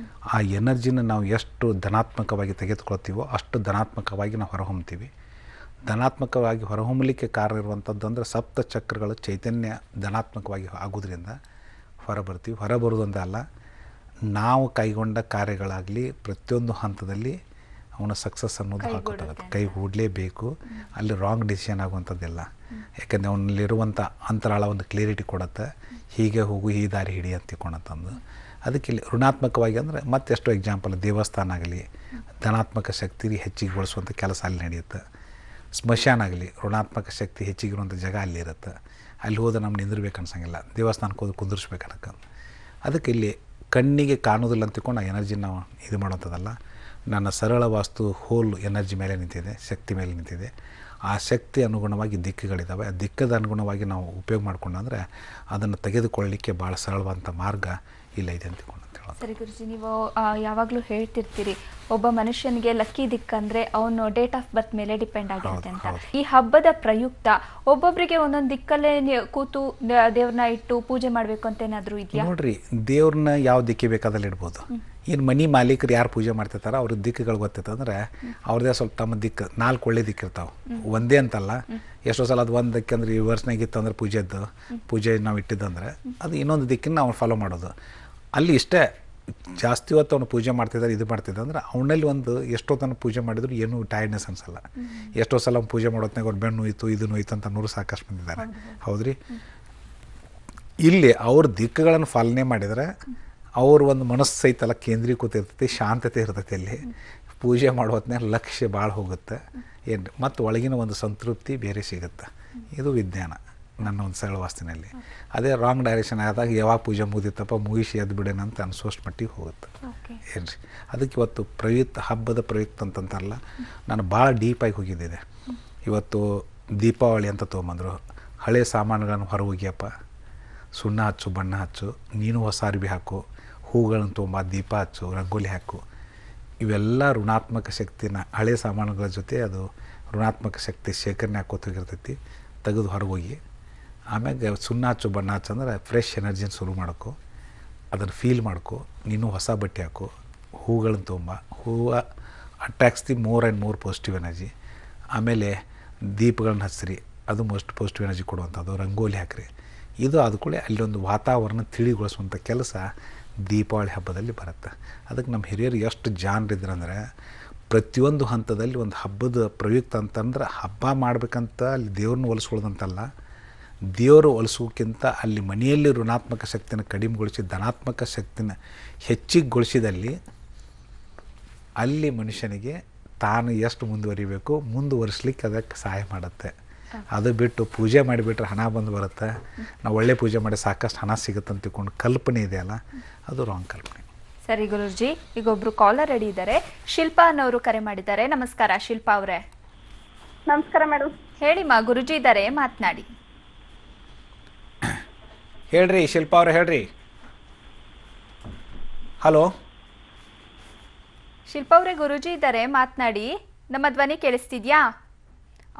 ಆ ಎನರ್ಜಿನ ನಾವು ಎಷ್ಟು ಧನಾತ್ಮಕವಾಗಿ ತೆಗೆದುಕೊಳ್ತೀವೋ ಅಷ್ಟು ಧನಾತ್ಮಕವಾಗಿ ನಾವು ಹೊರಹೊಮ್ತೀವಿ. ಧನಾತ್ಮಕವಾಗಿ ಹೊರಹೊಮ್ಮಲಿಕ್ಕೆ ಕಾರಣ ಇರುವಂಥದ್ದು ಅಂದರೆ ಸಪ್ತ ಚಕ್ರಗಳು ಚೈತನ್ಯ ಧನಾತ್ಮಕವಾಗಿ ಆಗೋದ್ರಿಂದ ಹೊರಬರ್ತೀವಿ. ಹೊರಬರೋದೊಂದೇ ಅಲ್ಲ, ನಾವು ಕೈಗೊಂಡ ಕಾರ್ಯಗಳಾಗಲಿ ಪ್ರತಿಯೊಂದು ಹಂತದಲ್ಲಿ ಅವನ ಸಕ್ಸಸ್ ಅನ್ನೋದು ಹಾಕೋತಾಗುತ್ತೆ. ಕೈಗೂಡಲೇಬೇಕು. ಅಲ್ಲಿ ರಾಂಗ್ ಡಿಸಿಷನ್ ಆಗುವಂಥದ್ದಿಲ್ಲ. ಯಾಕೆಂದರೆ ಅವನಲ್ಲಿರುವಂಥ ಅಂತರಾಳ ಒಂದು ಕ್ಲಿಯರಿಟಿ ಕೊಡುತ್ತೆ, ಹೀಗೆ ಹೋಗು, ಈ ದಾರಿ ಹಿಡಿ ಅಂತ ತಿಳ್ಕೊಂಡಂತಂದು. ಅದಕ್ಕೆ ಇಲ್ಲಿ ಋಣಾತ್ಮಕವಾಗಿ ಅಂದರೆ ಮತ್ತೆಷ್ಟೋ ಎಕ್ಸಾಂಪಲ್, ದೇವಸ್ಥಾನ ಆಗಲಿ ಧನಾತ್ಮಕ ಶಕ್ತಿ ಹೆಚ್ಚಿಗೆಗೊಳಿಸುವಂಥ ಕೆಲಸ ಅಲ್ಲಿ ನಡೆಯುತ್ತೆ. ಸ್ಮಶಾನ ಆಗಲಿ ಋಣಾತ್ಮಕ ಶಕ್ತಿ ಹೆಚ್ಚಿಗಿರುವಂಥ ಜಾಗ ಅಲ್ಲಿರುತ್ತೆ. ಅಲ್ಲಿ ಹೋದ್ರೆ ನಮ್ಗೆ ನಿಂದಿರ್ಬೇಕು ಅನ್ಸಂಗಿಲ್ಲ, ದೇವಸ್ಥಾನಕ್ಕೆ ಹೋದ್ರೆ ಕುಂದಿರ್ಸ್ಬೇಕು ಅನ್ನೋಕ್ಕೆ. ಅದಕ್ಕೆ ಇಲ್ಲಿ ಕಣ್ಣಿಗೆ ಕಾಣೋದಿಲ್ಲ ಅಂತ ತಿಳ್ಕೊಂಡು ಆ ಎನರ್ಜಿ ನಾವು ಇದು ಮಾಡುವಂಥದ್ದಲ್ಲ. ನನ್ನ ಸರಳ ವಾಸ್ತು ಹೋಲ್ ಎನರ್ಜಿ ಮೇಲೆ ನಿಂತಿದೆ, ಶಕ್ತಿ ಮೇಲೆ ನಿಂತಿದೆ. ಆ ಶಕ್ತಿ ಅನುಗುಣವಾಗಿ ದಿಕ್ಕುಗಳಿದ್ದಾವೆ. ಆ ದಿಕ್ಕದ ಅನುಗುಣವಾಗಿ ನಾವು ಉಪಯೋಗ ಮಾಡ್ಕೊಂಡ್ರೆ ಅದನ್ನು ತೆಗೆದುಕೊಳ್ಳಲಿಕ್ಕೆ ಭಾಳ ಸರಳವಾದಂಥ ಮಾರ್ಗ ಇಲ್ಲ ಇದೆ ಅಂತ ತಿಳ್ಕೊಂಡು. ಸರಿ ಗುರುಜಿ, ನೀವು ಯಾವಾಗಲೂ ಹೇಳ್ತಿರ್ತೀರಿ, ಒಬ್ಬ ಮನುಷ್ಯನಿಗೆ ಲಕ್ಕಿ ದಿಕ್ಕಂದ್ರೆ ಅವನು ಡೇಟ್ ಆಫ್ ಬರ್ತ್ ಮೇಲೆ ಡಿಪೆಂಡ್ ಆಗಿರುತ್ತೆ ಅಂತ. ಈ ಹಬ್ಬದ ಪ್ರಯುಕ್ತ ಒಬ್ಬೊಬ್ಬರಿಗೆ ಒಂದೊಂದು ದಿಕ್ಕಲ್ಲೇ ಕೂತು ದೇವ್ರನ್ನ ಇಟ್ಟು ಪೂಜೆ ಮಾಡಬೇಕು ಅಂತ ಏನಾದರೂ ಇದೆಯಾ? ನೋಡ್ರಿ, ದೇವ್ರನ್ನ ಯಾವ ದಿಕ್ಕಿ ಬೇಕಾದಲ್ಲಿ ಇಡ್ಬೋದು. ಏನು ಮನಿ ಮಾಲೀಕರು ಯಾರು ಪೂಜೆ ಮಾಡ್ತಿರ್ತಾರೋ ಅವ್ರ ದಿಕ್ಕುಗಳು ಗೊತ್ತಿತ್ತಂದ್ರೆ ಅವ್ರದ್ದೇ ಸ್ವಲ್ಪ ತಮ್ಮ ದಿಕ್ಕು 4 ಒಳ್ಳೆ ದಿಕ್ಕಿರ್ತಾವೆ. ಒಂದೇ ಅಂತಲ್ಲ, ಎಷ್ಟೋ ಸಲ ಅದು ಒಂದು ದಿಕ್ಕು ಅಂದ್ರೆ ಈ ವರ್ಷನಾಗಿತ್ತು ಅಂದ್ರೆ ಪೂಜೆ ನಾವು ಇಟ್ಟಿದ್ದಂದ್ರೆ ಅದು ಇನ್ನೊಂದು ದಿಕ್ಕಿನ ನಾವು ಫಾಲೋ ಮಾಡೋದು. ಅಲ್ಲಿ ಇಷ್ಟೇ ಜಾಸ್ತಿ ಹೊತ್ತು ಅವನು ಪೂಜೆ ಮಾಡ್ತಿದ್ದಾರೆ, ಇದು ಮಾಡ್ತಿದ್ದ ಅಂದ್ರೆ ಅವನಲ್ಲಿ ಒಂದು ಎಷ್ಟೋ ತನಕ ಪೂಜೆ ಮಾಡಿದ್ರು ಏನೂ ಟೈರ್ಡ್ನೆಸ್ ಅನ್ಸಲ್ಲ. ಎಷ್ಟೋ ಸಲ ಪೂಜೆ ಮಾಡೋತ್ನಾಗ ಅವ್ರು ಬೆನ್ನು ನೋಯ್ತು, ಇದು ನೋಯ್ತು ಅಂತ 100 ಸಾಕಷ್ಟು ಬಂದಿದ್ದಾರೆ. ಹೌದ್ರಿ, ಇಲ್ಲಿ ಅವ್ರ ದಿಕ್ಕುಗಳನ್ನು ಪಾಲನೆ ಮಾಡಿದರೆ ಅವ್ರ ಒಂದು ಮನಸ್ಸು ಸಹಿತಲ್ಲ ಕೇಂದ್ರೀಕೃತ ಇರ್ತೈತಿ, ಶಾಂತತೆ ಇರ್ತೈತಿ. ಅಲ್ಲಿ ಪೂಜೆ ಮಾಡೋ ಹೊತ್ತಿನಾಗ ಲಕ್ಷ್ಯ ಭಾಳ ಹೋಗುತ್ತೆ ಏನು, ಮತ್ತು ಒಳಗಿನ ಒಂದು ಸಂತೃಪ್ತಿ ಬೇರೆ ಸಿಗುತ್ತೆ. ಇದು ವಿಜ್ಞಾನ ನನ್ನ ಒಂದು ಸರಳ ವಾಸ್ತಿನಲ್ಲಿ. ಅದೇ ರಾಂಗ್ ಡೈರೆಕ್ಷನ್ ಆದಾಗ ಯಾವಾಗ ಪೂಜೆ ಮುಗಿದಿತ್ತಪ್ಪ ಮುಗಿಸಿ ಎದ್ದು ಬಿಡೋಣ ಅಂತ ಅನ್ಸೋಷ್ಟು ಮಟ್ಟಿಗೆ ಹೋಗುತ್ತೆ ಏನು ರೀ. ಅದಕ್ಕೆ ಇವತ್ತು ಹಬ್ಬದ ಪ್ರಯುಕ್ತ ಅಂತಂತಾರಲ್ಲ, ನಾನು ಭಾಳ ಡೀಪಾಗಿ ಹೋಗಿದ್ದಿದೆ. ಇವತ್ತು ದೀಪಾವಳಿ ಅಂತ ತೊಗೊಂಬಂದರು. ಹಳೆ ಸಾಮಾನುಗಳನ್ನು ಹೊರ ಹೋಗಿಯಪ್ಪ, ಸುಣ್ಣ ಹಚ್ಚು, ಬಣ್ಣ ಹಚ್ಚು, ನೀನು ಹೊಸ ಅರ್ಬಿ ಹಾಕು, ಹೂಗಳನ್ನು ತೊಗೊಂಬ, ದೀಪ ಹಚ್ಚು, ರಂಗೋಲಿ ಹಾಕು. ಇವೆಲ್ಲ ಋಣಾತ್ಮಕ ಶಕ್ತಿನ ಹಳೆ ಸಾಮಾನುಗಳ ಜೊತೆ ಅದು ಋಣಾತ್ಮಕ ಶಕ್ತಿ ಶೇಖರಣೆ ಹಾಕೋತ ಹೋಗಿರ್ತೈತಿ. ತೆಗೆದು ಹೊರಗೋಗಿ ಆಮ್ಯಾಗ ಸುಣ್ಣ ಹಚ್ಚು, ಬಣ್ಣ ಹಚ್ಚು ಅಂದ್ರೆ ಫ್ರೆಶ್ ಎನರ್ಜಿನ ಶುರು ಮಾಡ್ಕೊ, ಅದನ್ನು ಫೀಲ್ ಮಾಡ್ಕೊ. ನೀನು ಹೊಸ ಬಟ್ಟೆ ಹಾಕು, ಹೂಗಳನ್ನು ತೊಗೊಂಬ, ಹೂವು attracts the more and more positive energy. ಆಮೇಲೆ ದೀಪಗಳನ್ನ ಹಚ್ಚಿರಿ, ಅದು ಮೋಸ್ಟ್ ಪಾಸಿಟಿವ್ ಎನರ್ಜಿ ಕೊಡುವಂಥದ್ದು. ರಂಗೋಲಿ ಹಾಕಿರಿ. ಇದು ಅದು ಕೂಡ ಅಲ್ಲೊಂದು ವಾತಾವರಣ ತಿಳಿಗೊಳಿಸುವಂಥ ಕೆಲಸ ದೀಪಾವಳಿ ಹಬ್ಬದಲ್ಲಿ ಬರುತ್ತೆ. ಅದಕ್ಕೆ ನಮ್ಮ ಹಿರಿಯರು ಎಷ್ಟು ಜಾಣರಿದ್ರಂದ್ರೆ ಪ್ರತಿಯೊಂದು ಹಂತದಲ್ಲಿ ಒಂದು ಹಬ್ಬದ ಪ್ರಯುಕ್ತ ಅಂತಂದ್ರೆ ಹಬ್ಬ ಮಾಡ್ಬೇಕಂತ ಅಲ್ಲಿ ದೇವ್ರನ್ನ ಒಲಿಸ್ಕೊಳ್ಳೋದಂತಲ್ಲ, ದೇವರು ಒಲಿಸೋಕ್ಕಿಂತ ಅಲ್ಲಿ ಮನೆಯಲ್ಲಿ ಋಣಾತ್ಮಕ ಶಕ್ತಿನ ಕಡಿಮೆಗೊಳಿಸಿ ಧನಾತ್ಮಕ ಶಕ್ತಿನ ಹೆಚ್ಚಿಗೊಳಿಸಿದಲ್ಲಿ ಅಲ್ಲಿ ಮನುಷ್ಯನಿಗೆ ತಾನು ಎಷ್ಟು ಮುಂದುವರಿಸ್ಲಿಕ್ಕೆ ಅದಕ್ಕೆ ಸಹಾಯ ಮಾಡುತ್ತೆ. ಅದು ಬಿಟ್ಟು ಪೂಜೆ ಮಾಡಿಬಿಟ್ರೆ ಹಣ ಬಂದು ಬರುತ್ತೆ, ನಾವು ಒಳ್ಳೆ ಪೂಜೆ ಮಾಡಿ ಸಾಕಷ್ಟು ಹಣ ಸಿಗುತ್ತೆ ಅಂತ ತಿಳ್ಕೊಂಡು ಕಲ್ಪನೆ ಇದೆಯಲ್ಲ, ಅದು ರಾಂಗ್ ಕಲ್ಪನೆ. ಸರಿ ಗುರೂಜಿ, ಈಗ ಒಬ್ರು ಕಾಲರ್ ರೆಡಿ ಇದ್ದಾರೆ. ಶಿಲ್ಪಾ ಅನ್ನೋರು ಕರೆ ಮಾಡಿದ್ದಾರೆ. ನಮಸ್ಕಾರ ಶಿಲ್ಪಾ ಅವರೇ. ನಮಸ್ಕಾರ ಮೇಡಮ್. ಹೇಳಿಮ್ಮ, ಗುರೂಜಿ ಇದ್ದಾರೆ, ಮಾತನಾಡಿ. ಹೇಳ್ರಿ ಶಿಲ್ಪಾ ಅವ್ರೆ, ಹೇಳ್ರಿ. ಹಲೋ ಶಿಲ್ಪಾ ಅವರೇ, ಗುರೂಜಿ ಇದ್ದಾರೆ, ಮಾತನಾಡಿ. ನಮ್ಮ ಧ್ವನಿ ಕೇಳಿಸ್ತಿದ್ಯಾ?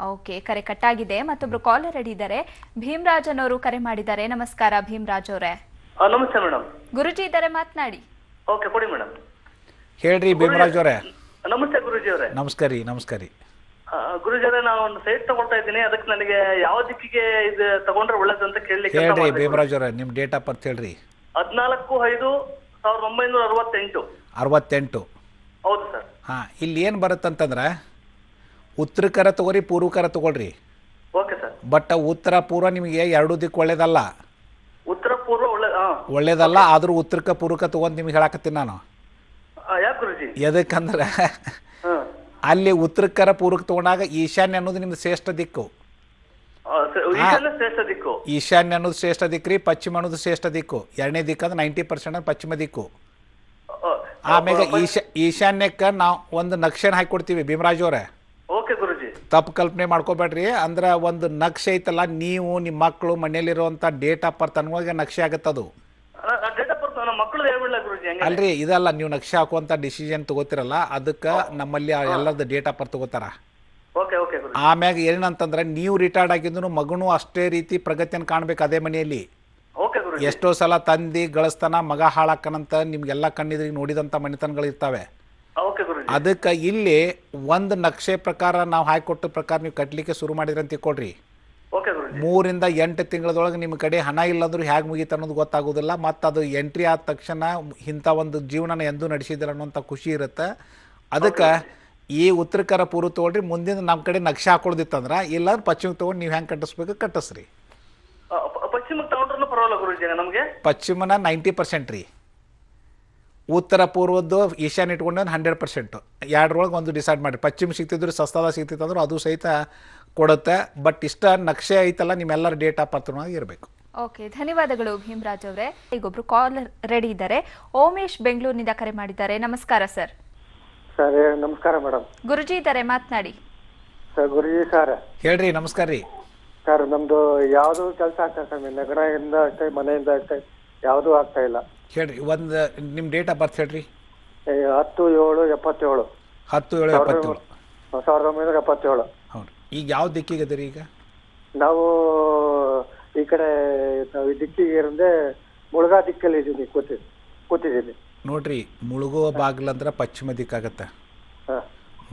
ಓಕೆ, ಕರೆ ಕಟ್ಟಾಗಿದೆ. ಮತ್ತೊಬ್ರು ಕಾಲರ್ ರೆಡಿ ಇದ್ದಾರೆ. ಭೀಮರಾಜ್ ಅನ್ನೋರು ಕರೆ ಮಾಡಿದ್ದಾರೆ. ನಮಸ್ಕಾರ ಭೀಮರಾಜ್ ಅವರೇ. ನಮಸ್ತೆ ಮೇಡಮ್. ಗುರೂಜಿ ಇದ್ದಾರೆ, ಮಾತನಾಡಿ. ಓಕೆ, ಕೊಡಿ ಮೇಡಮ್. ಹೇಳ್ರಿ ಭೀಮರಾಜ್ ಅವರೇ. ನಮಸ್ತೆ ಗುರುಜಿ ಅವರೇ. ನಮಸ್ಕಾರಿ. ಗುರುಜಿ ಅವರೇ, ನಾವು ಒಂದು ಸೈಟ್ ತಗೊಳ್ತಾ ಇದ್ದೀನಿ. ಅದಕ್ಕೆ ನನಗೆ ಯಾವ ದಿಕ್ಕಿಗೆ ಇದು ತಗೊಂಡ್ರೆ ಒಳ್ಳೇದು ಅಂತ ಕೇಳಲಿಕ್ಕೆ. ಹೇಳ್ರಿ ಭೀಮರಾಜ್ ಅವರೇ, ನಿಮ್ಮ ಡೇಟ್ ಆಫ್ ಬರ್ತ್ ಹೇಳ್ರಿ. 14/5/1968. 68. ಹೌದು ಸರ್. ಹಾಂ, ಇಲ್ಲಿ ಏನು ಬರುತ್ತಂತಂದ್ರೆ ಉತ್ತರಕರ ತಗೋರಿ, ಪೂರ್ವಕರ ತಗೊಳ್ರಿ. Okay sir. ಬಟ್ ಉತ್ತರ ಪೂರ್ವ ನಿಮಗೆ ಎರಡೂ ದಿಕ್ಕು ಒಳ್ಳೇದಲ್ಲ. ಉತ್ತರ ಪೂರ್ವ ಒಳ್ಳೇದಲ್ಲ, ಆದರೂ ಉತ್ತರಕ ಪೂರ್ವಕ ತಗೊಂಡು ನಿಮ್ಗೆ ಹೇಳಕತ್ತೀನಿ ನಾನು. ಯಾಕೆ ಗುರುಜಿ? ಎದಕ್ಕಂದ್ರೆ ಅಲ್ಲಿ ಉತ್ತರಕರ ಪೂರ್ವಕ ತಗೊಂಡಾಗ ಈಶಾನ್ಯ ಅನ್ನೋದು ನಿಮ್ದು ಶ್ರೇಷ್ಠ ದಿಕ್ಕು. ಶ್ರೇಷ್ಠ ದಿಕ್ಕು. ಈಶಾನ್ಯ ಅನ್ನೋದು ಶ್ರೇಷ್ಠ ದಿಕ್ಕು ರೀ, ಪಶ್ಚಿಮ ಅನ್ನೋದು ಶ್ರೇಷ್ಠ ದಿಕ್ಕು. ಎರಡನೇ ದಿಕ್ಕು ಅಂದ್ರೆ 90% ಪಶ್ಚಿಮ ದಿಕ್ಕು. ಆಮ್ಯಾಗ ಈಶಾನ್ಯಕ್ಕೆ ನಾವು ಒಂದು ನಕ್ಷೆನ ಹಾಕಿಕೊಡ್ತೀವಿ ಭೀಮರಾಜ್ ಅವರೇ. ಓಕೆ ಗುರುಜಿ. ತಪ್ಪು ಕಲ್ಪನೆ ಮಾಡ್ಕೋಬೇಡ್ರಿ. ಅಂದ್ರೆ ಒಂದು ನಕ್ಷೆ ಐತಲ್ಲ, ನೀವು ನಿಮ್ಮ ಮಕ್ಕಳು ಮನೇಲಿರುವಂಥ ಡೇಟ್ ಆಫ್ ಬರ್ತ್ ಅನ್ನುವಾಗ ನಕ್ಷೆ ಆಗತ್ತದು. ಅಲ್ರಿ, ಇದಲ್ಲ, ನೀವು ನಕ್ಷೆ ಹಾಕುವಂಥ ಡಿಸಿಷನ್ ತಗೋತಿರಲ್ಲ, ಅದಕ್ಕೆ ನಮ್ಮಲ್ಲಿ ಎಲ್ಲರದ್ದು ಡೇಟ್ ಆಫ್ ಬರ್ತ್ ತಗೋತಾರ. ಆಮ್ಯಾಗ ಏನಂತಂದ್ರೆ ನೀವು ರಿಟೈರ್ಡ್ ಆಗಿದ್ರು ಮಗನೂ ಅಷ್ಟೇ ರೀತಿ ಪ್ರಗತಿಯನ್ನು ಕಾಣ್ಬೇಕು ಅದೇ ಮನೆಯಲ್ಲಿ. ಎಷ್ಟೋ ಸಲ ತಂದಿ ಗಳಿಸ್ತಾನ ಮಗ ಹಾಳಾಕನಂತ ನಿಮ್ಗೆಲ್ಲ ಕಣ್ಣಿದ್ರಿಗೆ ನೋಡಿದಂಥ ಮನೆತನಗಳು ಇರ್ತಾವೆ. ಅದಕ್ಕೆ ಇಲ್ಲಿ ಒಂದು ನಕ್ಷೆ ಪ್ರಕಾರ ನಾವು ಹಾಕಿಕೊಟ್ಟ ಪ್ರಕಾರ ನೀವು ಕಟ್ಟಲಿಕ್ಕೆ ಶುರು ಮಾಡಿದ್ರೆ ಅಂತ ತಿಳ್ಕೊಳ್ರಿ. 3 ರಿಂದ 8 ತಿಂಗಳದೊಳಗೆ ನಿಮ್ಮ ಕಡೆ ಹಣ ಇಲ್ಲಂದ್ರೂ ಹೇಗೆ ಮುಗೀತು ಅನ್ನೋದು ಗೊತ್ತಾಗೋದಿಲ್ಲ. ಮತ್ತು ಅದು ಎಂಟ್ರಿ ಆದ ತಕ್ಷಣ ಇಂಥ ಒಂದು ಜೀವನನ ಎಂದೂ ನಡೆಸಿದಿಲ್ಲ ಅನ್ನೋಂಥ ಖುಷಿ ಇರುತ್ತೆ. ಅದಕ್ಕೆ ಈ ಉತ್ತರಕರ ಪೂರ್ವ ತೊಗೊಳ್ರಿ. ಮುಂದಿನ ನಮ್ಮ ಕಡೆ ನಕ್ಷೆ ಹಾಕೊಳ್ದಿತ್ತಂದ್ರೆ ಇಲ್ಲಾಂದ್ರೆ ಪಶ್ಚಿಮಕ್ಕೆ ತೊಗೊಂಡು ನೀವು ಹೆಂಗೆ ಕಟ್ಟಿಸ್ಬೇಕು ಕಟ್ಟಿಸ್ರಿ. ಪಶ್ಚಿಮನ 90% ರೀ, ಉತ್ತರ ಪೂರ್ವದ್ದು ಈಶಾನ್ಯ ಇಟ್ಕೊಂಡು 100%. ಎರಡರೊಳಗೆ ಒಂದು ಡಿಸೈಡ್ ಮಾಡಿರಿ. ಪಶ್ಚಿಮ ಸಿಗ್ತಿದ್ರು ಸಸ್ತಾದ ಸಿಗ್ತಿತ್ತಂದ್ರೆ ಅದು ಸಹಿತ ಕೊಡುತ್ತೆ. ಬಟ್ ಇಷ್ಟ ನಕ್ಷೆ ಐತಲ್ಲ ನಿಮ್ಮೆಲ್ಲರ ಡೇಟ್ ಆಫ್ ಬರ್ತ್ ಇರಬೇಕು. ಓಕೆ, ಧನ್ಯವಾದಗಳು ಭೀಮರಾಜ್ ಅವರೇ. ಈಗೊಬ್ರು ಕಾಲರ್ ರೆಡಿ ಇದ್ದಾರೆ. ಓಮೇಶ್ ಬೆಂಗಳೂರಿನಿಂದ ಕರೆ ಮಾಡಿದ್ದಾರೆ. ನಮಸ್ಕಾರ ಸರ್. ಸರ್ ನಮಸ್ಕಾರ ಮೇಡಮ್. ಗುರುಜಿ ಇದ್ದಾರೆ, ಮಾತನಾಡಿ. ಸರ್ ಗುರುಜಿ ಸರ್ ಹೇಳ್ರಿ. ನಮಸ್ಕಾರ ರೀ ಸರ್. ನಮ್ದು ಯಾವುದು ಕೆಲಸ ಆಗ್ತಾ ಸರ್, ನಗರದಿಂದ ಅಷ್ಟೇ ಮನೆಯಿಂದ ಅಷ್ಟೇ ಯಾವುದೂ ಆಗ್ತಾ ಇಲ್ಲ. ಹೇಳ್ರಿ, ಒಂದು ನಿಮ್ಮ ಡೇಟ್ ಆಫ್ ಬರ್ತ್ ಹೇಳ್ರಿ. 10/7/77. 10/7/77. 1977. ಹೌದು. ಈಗ ಯಾವ ದಿಕ್ಕಿಗೆ ಅದರಿ? ಈಗ ನಾವು ಈ ಕಡೆ ನಾವು ಈ ದಿಕ್ಕಿಗೆ ಇರಂದೆ ಮುಳುಗಾ ದಿಕ್ಕಲ್ಲಿ ಇದ್ದೀನಿ, ಕೂತಿದ್ದೀನಿ. ನೋಡ್ರಿ, ಮುಳುಗುವ ಬಾಗಿಲಂದ್ರೆ ಪಶ್ಚಿಮ ದಿಕ್ಕಾಗತ್ತೆ.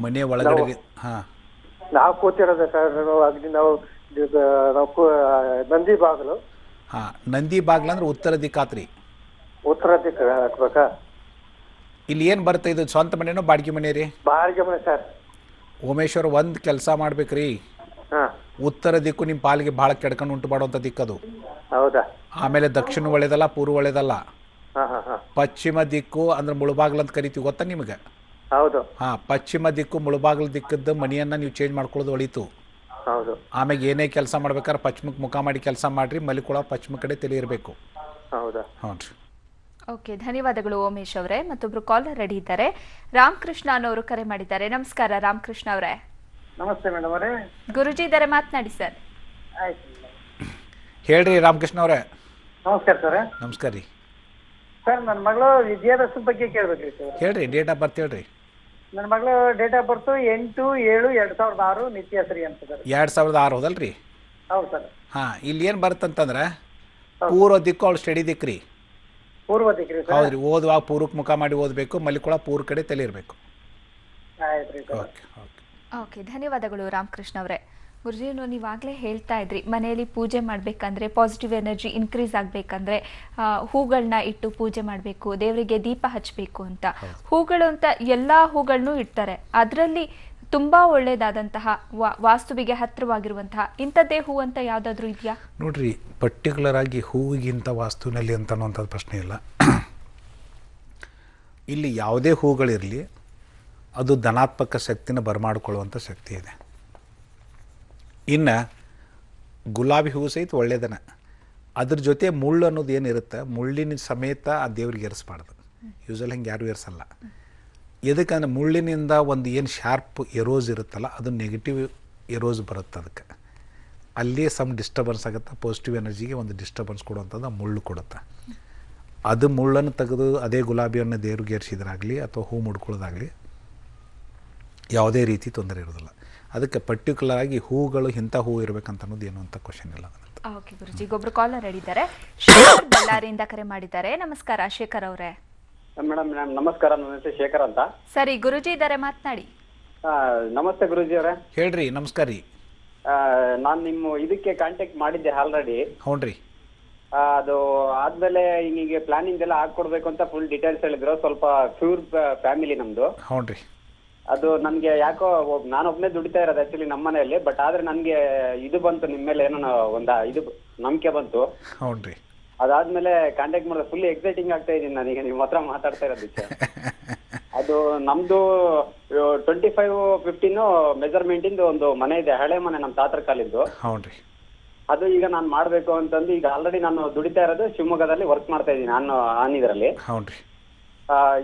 ಮನೆ ಒಳಗಡೆ. ಹಾಂ, ನಾವು ಕೂತಿರೋದೆ ಸರ್. ನಾವು ನಂದಿ ಬಾಗಿಲು. ಹಾಂ, ನಂದಿ ಬಾಗಿಲು ಅಂದ್ರೆ ಉತ್ತರ ದಿಕ್ಕಾತ್ರಿ. ಉತ್ತರ ದಿಕ್ಕ ಹಾಕ್ಬೇಕಾ? ಇಲ್ಲಿ ಏನು ಬರುತ್ತೆ? ಇದು ಸ್ವಂತ ಮನೆನೋ ಬಾಡಿಗೆ ಮನೆ ರೀ? ಬಾಡಿಗೆ ಮನೆ ಸರ್. ಉಮೇಶ್ವರ್, ಒಂದು ಕೆಲಸ ಮಾಡ್ಬೇಕ್ರಿ. ಉತ್ತರ ದಿಕ್ಕು ನಿಮ್ಮ ಪಾಲಿಗೆ ಭಾಳ ಕೆಡ್ಕೊಂಡು ಉಂಟು ಮಾಡುವಂಥ ದಿಕ್ಕದು. ಹೌದಾ? ಆಮೇಲೆ ದಕ್ಷಿಣ ಒಳ್ಳೇದಲ್ಲ, ಪೂರ್ವ ಒಳ್ಳೇದಲ್ಲ. ಪಶ್ಚಿಮ ದಿಕ್ಕು ಅಂದ್ರೆ ಮುಳುಬಾಗ್ಲು ಅಂತ ಕರಿತೀವಿ, ಗೊತ್ತಾ ನಿಮಗೆ? ಹೌದು. ಹಾಂ, ಪಶ್ಚಿಮ ದಿಕ್ಕು ಮುಳುಬಾಗ್ಲು ದಿಕ್ಕದ್ದು ಮನೆಯನ್ನು ನೀವು ಚೇಂಜ್ ಮಾಡ್ಕೊಳ್ಳೋದು ಒಳಿತು. ಹೌದು. ಆಮೇಲೆ ಏನೇ ಕೆಲಸ ಮಾಡ್ಬೇಕಾದ್ರೆ ಪಶ್ಚಿಮಕ್ಕೆ ಮುಖ ಮಾಡಿ ಕೆಲಸ ಮಾಡಿರಿ. ಮಲಿಕೊಳ ಪಶ್ಚಿಮ ಕಡೆ ತಲೆ ಇರಬೇಕು. ಹೌದಾ? ಹ್ಞೂ ರೀ. ಓಕೆ, ಧನ್ಯವಾದಗಳು ಓಮೇಶ್ ಅವರೇ. ಮತ್ತೊಬ್ರು ಕಾಲರ್ ರೆಡಿ ಇದ್ದಾರೆ. ರಾಮಕೃಷ್ಣ ಅನ್ನೋರು ಕರೆ ಮಾಡಿದ್ದಾರೆ. ನಮಸ್ಕಾರ ರಾಮಕೃಷ್ಣ ಅವರೇ. ನಮಸ್ತೆ ಮೇಡಮ್ ಅವರೇ. ಗುರುಜಿ ಇದ್ದಾರೆ, ಮಾತನಾಡಿ ಸರ್. ಹೇಳ್ರಿ ರಾಮಕೃಷ್ಣ ಅವರೇ. ನಮಸ್ಕಾರ ಸರ್. ನಮಸ್ಕಾರ ರೀ ಸರ್. ನನ್ನ ಮಗಳು ವಿದ್ಯಾಭ್ಯಾಸದ ಬಗ್ಗೆ ಕೇಳ್ಬೇಕ್ರಿ ಸರ್. ಹೇಳ್ರಿ, ಡೇಟ್ ಆಫ್ ಬರ್ತ್ ಹೇಳ್ರಿ. ನನ್ನ ಮಗಳು ಡೇಟ್ ಆಫ್ ಬರ್ತ್ 8/7/2006, ನಿತ್ಯಶ್ರೀ ಅಂತ ಸರ್. 2006 ಹೌದಲ್ರಿ? ಹೌದು ಸರ್. ಹಾಂ, ಇಲ್ಲಿ ಏನು ಬರುತ್ತಂತಂದ್ರೆ ಪೂರ್ವ ದಿಕ್ಕು ಅವಳು ಸ್ಟಡಿ ದಿಕ್ಕು ರೀ. ಪೂರ್ವ ದಿಕ್ಕು ರೀ ಸರ್. ಹೌದ್ರಿ. ಓದುವಾಗ ಪೂರ್ವಕ್ಕೆ ಮುಖ ಮಾಡಿ ಓದಬೇಕು. ಮಲಿಕೊಳ ಪೂರ್ವ ಕಡೆ ತಲೆ ಇರಬೇಕು. ಓಕೆ, ಧನ್ಯವಾದಗಳು ರಾಮಕೃಷ್ಣ ಅವರೇ. ಗುರುಜಿನು ನೀವಾಗಲೇ ಹೇಳ್ತಾ ಇದ್ರಿ ಮನೆಯಲ್ಲಿ ಪೂಜೆ ಮಾಡಬೇಕಂದ್ರೆ ಪಾಸಿಟಿವ್ ಎನರ್ಜಿ ಇನ್ಕ್ರೀಸ್ ಆಗಬೇಕಂದ್ರೆ ಹೂಗಳನ್ನ ಇಟ್ಟು ಪೂಜೆ ಮಾಡಬೇಕು, ದೇವರಿಗೆ ದೀಪ ಹಚ್ಚಬೇಕು ಅಂತ. ಹೂಗಳು ಅಂತ ಎಲ್ಲ ಹೂಗಳನ್ನೂ ಇಡ್ತಾರೆ. ಅದರಲ್ಲಿ ತುಂಬಾ ಒಳ್ಳೆಯದಾದಂತಹ ವಾಸ್ತುವಿಗೆ ಹತ್ತಿರವಾಗಿರುವಂತಹ ಇಂಥದ್ದೇ ಹೂ ಅಂತ ಯಾವುದಾದ್ರೂ ಇದೆಯಾ? ನೋಡ್ರಿ, ಪರ್ಟಿಕ್ಯುಲರ್ ಆಗಿ ಹೂವಿಗಿಂತ ವಾಸ್ತುವಿನಲ್ಲಿ ಅಂತ ಅನ್ನೋಂಥದ್ದು ಪ್ರಶ್ನೆ ಇಲ್ಲ. ಇಲ್ಲಿ ಯಾವುದೇ ಹೂಗಳಿರಲಿ, ಅದು ಧನಾತ್ಮಕ ಶಕ್ತಿನ ಬರಮಾಡಿಕೊಳ್ಳುವಂಥ ಶಕ್ತಿ ಇದೆ. ಇನ್ನು ಗುಲಾಬಿ ಹೂವು ಸಹಿತ ಒಳ್ಳೆಯದನ, ಅದ್ರ ಜೊತೆ ಮುಳ್ಳು ಅನ್ನೋದು ಏನಿರುತ್ತೆ, ಮುಳ್ಳಿನ ಸಮೇತ ಆ ದೇವ್ರಿಗೆ ಏರಿಸ್ಬಾರ್ದು. ಯೂಸಲಿ ಹಿಂಗೆ ಯಾರೂ ಏರಿಸಲ್ಲ. ಎದಕ್ಕಂದ್ರೆ ಮುಳ್ಳಿನಿಂದ ಒಂದು ಏನು ಶಾರ್ಪ್ ಎರೋಸ್ ಇರುತ್ತಲ್ಲ, ಅದು ನೆಗೆಟಿವ್ ಎರೋಸ್ ಬರುತ್ತೆ. ಅದಕ್ಕೆ ಅಲ್ಲಿ ಸಮ್ ಡಿಸ್ಟರ್ಬೆನ್ಸ್ ಆಗುತ್ತೆ. ಪಾಸಿಟಿವ್ ಎನರ್ಜಿಗೆ ಒಂದು ಡಿಸ್ಟರ್ಬೆನ್ಸ್ ಕೊಡುವಂಥದ್ದು ಆ ಮುಳ್ಳು ಕೊಡುತ್ತೆ. ಅದು ಮುಳ್ಳನ್ನು ತೆಗೆದು ಅದೇ ಗುಲಾಬಿಯನ್ನು ದೇವ್ರಿಗೆ ಏರಿಸಿದ್ರಾಗಲಿ ಅಥವಾ ಹೂ ಮುಡ್ಕೊಳ್ಳೋದಾಗಲಿ ಯಾವುದೇ ರೀತಿ ತೊಂದರೆ ಇರೋದಿಲ್ಲ. ಅದಕ್ಕೆ ಪರ್ಟಿಕ್ಯುಲರ್ ಆಗಿ ಹೂಗಳು ಇಂಥ ಹೂ ಇರಬೇಕಂತ ಅನ್ನೋದು ಏನು ಅಂತ ಕ್ವಶನ್ ಇಲ್ಲ. ಓಕೆ ಗುರುಜಿ, ಒಬ್ರು ಕಾಲರ್ ಹೇಳಿದ್ದಾರೆ. ಶೇಖರ್ ಬಳ್ಳಾರಿಯಿಂದ ಕರೆ ಮಾಡಿದ್ದಾರೆ. ನಮಸ್ಕಾರ ಶೇಖರ್ ಅವರೇ. ಮೇಡಮ್ ನಮಸ್ಕಾರ, ನನ್ನ ಹೆಸರು ಶೇಖರ್ ಅಂತ. ಸರಿ, ಗುರುಜಿ ಇದ್ದಾರೆ, ಮಾತನಾಡಿ. ನಮಸ್ತೆ ಗುರುಜಿ ಅವರೇ. ಹೇಳ್ರಿ. ನಮಸ್ಕಾರ ರೀ. ನಾನು ನಿಮ್ಮ ಇದಕ್ಕೆ ಕಾಂಟ್ಯಾಕ್ಟ್ ಮಾಡಿದ್ದೆ ಆಲ್ರೆಡಿ. ಹ್ಞೂ. ಅದು ಆದ್ಮೇಲೆ ಹಿಂಗೆ ಪ್ಲಾನಿಂಗ್ ಎಲ್ಲ ಹಾಕೊಡ್ಬೇಕು ಅಂತ ಫುಲ್ ಡೀಟೇಲ್ಸ್ ಹೇಳಿದ್ರು. ಸ್ವಲ್ಪ ಪ್ಯೂರ್ ಫ್ಯಾಮಿಲಿ ನಮ್ದು. ಹ್ಞೂ. ಅದು ನನ್ಗೆ ಯಾಕೋ ನಾನೊಬ್ನೇ ದುಡಿತಾ ಇರೋದು ಆಕ್ಚುಲಿ ನಮ್ಮ ಮನೆಯಲ್ಲಿ. ಬಟ್ ಆದ್ರೆ ನನ್ಗೆ ಇದು ಬಂತು, ನಿಮ್ಮ ಮೇಲೆ ಏನೋ ಇದು ನಂಬಿಕೆ ಬಂತು. ಹ್ಞೂ. ಅದಾದ್ಮೇಲೆ ಕಾಂಟ್ಯಾಕ್ಟ್ ಮಾಡಿದ್ರೆ ಫುಲ್ ಎಕ್ಸೈಟಿಂಗ್ ಆಗ್ತಾ ಇದ್ದೀನಿ ನನಗೆ ನಿಮ್ಮ ಹತ್ರ ಮಾತಾಡ್ತಾ ಇರೋದಕ್ಕೆ. ಅದು ನಮ್ದು 25-15 ಮೆಜರ್ಮೆಂಟ್ ಇಂದ ಒಂದು ಮನೆ ಇದೆ, ಹಳೆ ಮನೆ, ನಮ್ಮ ತಾತರ ಕಾಲಿದ್ದು. ಹೌದ್ರಿ. ಅದು ಈಗ ನಾನು ಮಾಡ್ಬೇಕು ಅಂತಂದು ಈಗ ಆಲ್ರೆಡಿ ನಾನು ದುಡಿತಾ ಇರೋದು ಶಿವಮೊಗ್ಗದಲ್ಲಿ ವರ್ಕ್ ಮಾಡ್ತಾ ಇದ್ದೀನಿ ನಾನು ಇದರಲ್ಲಿ. ಹೌದ್ರಿ.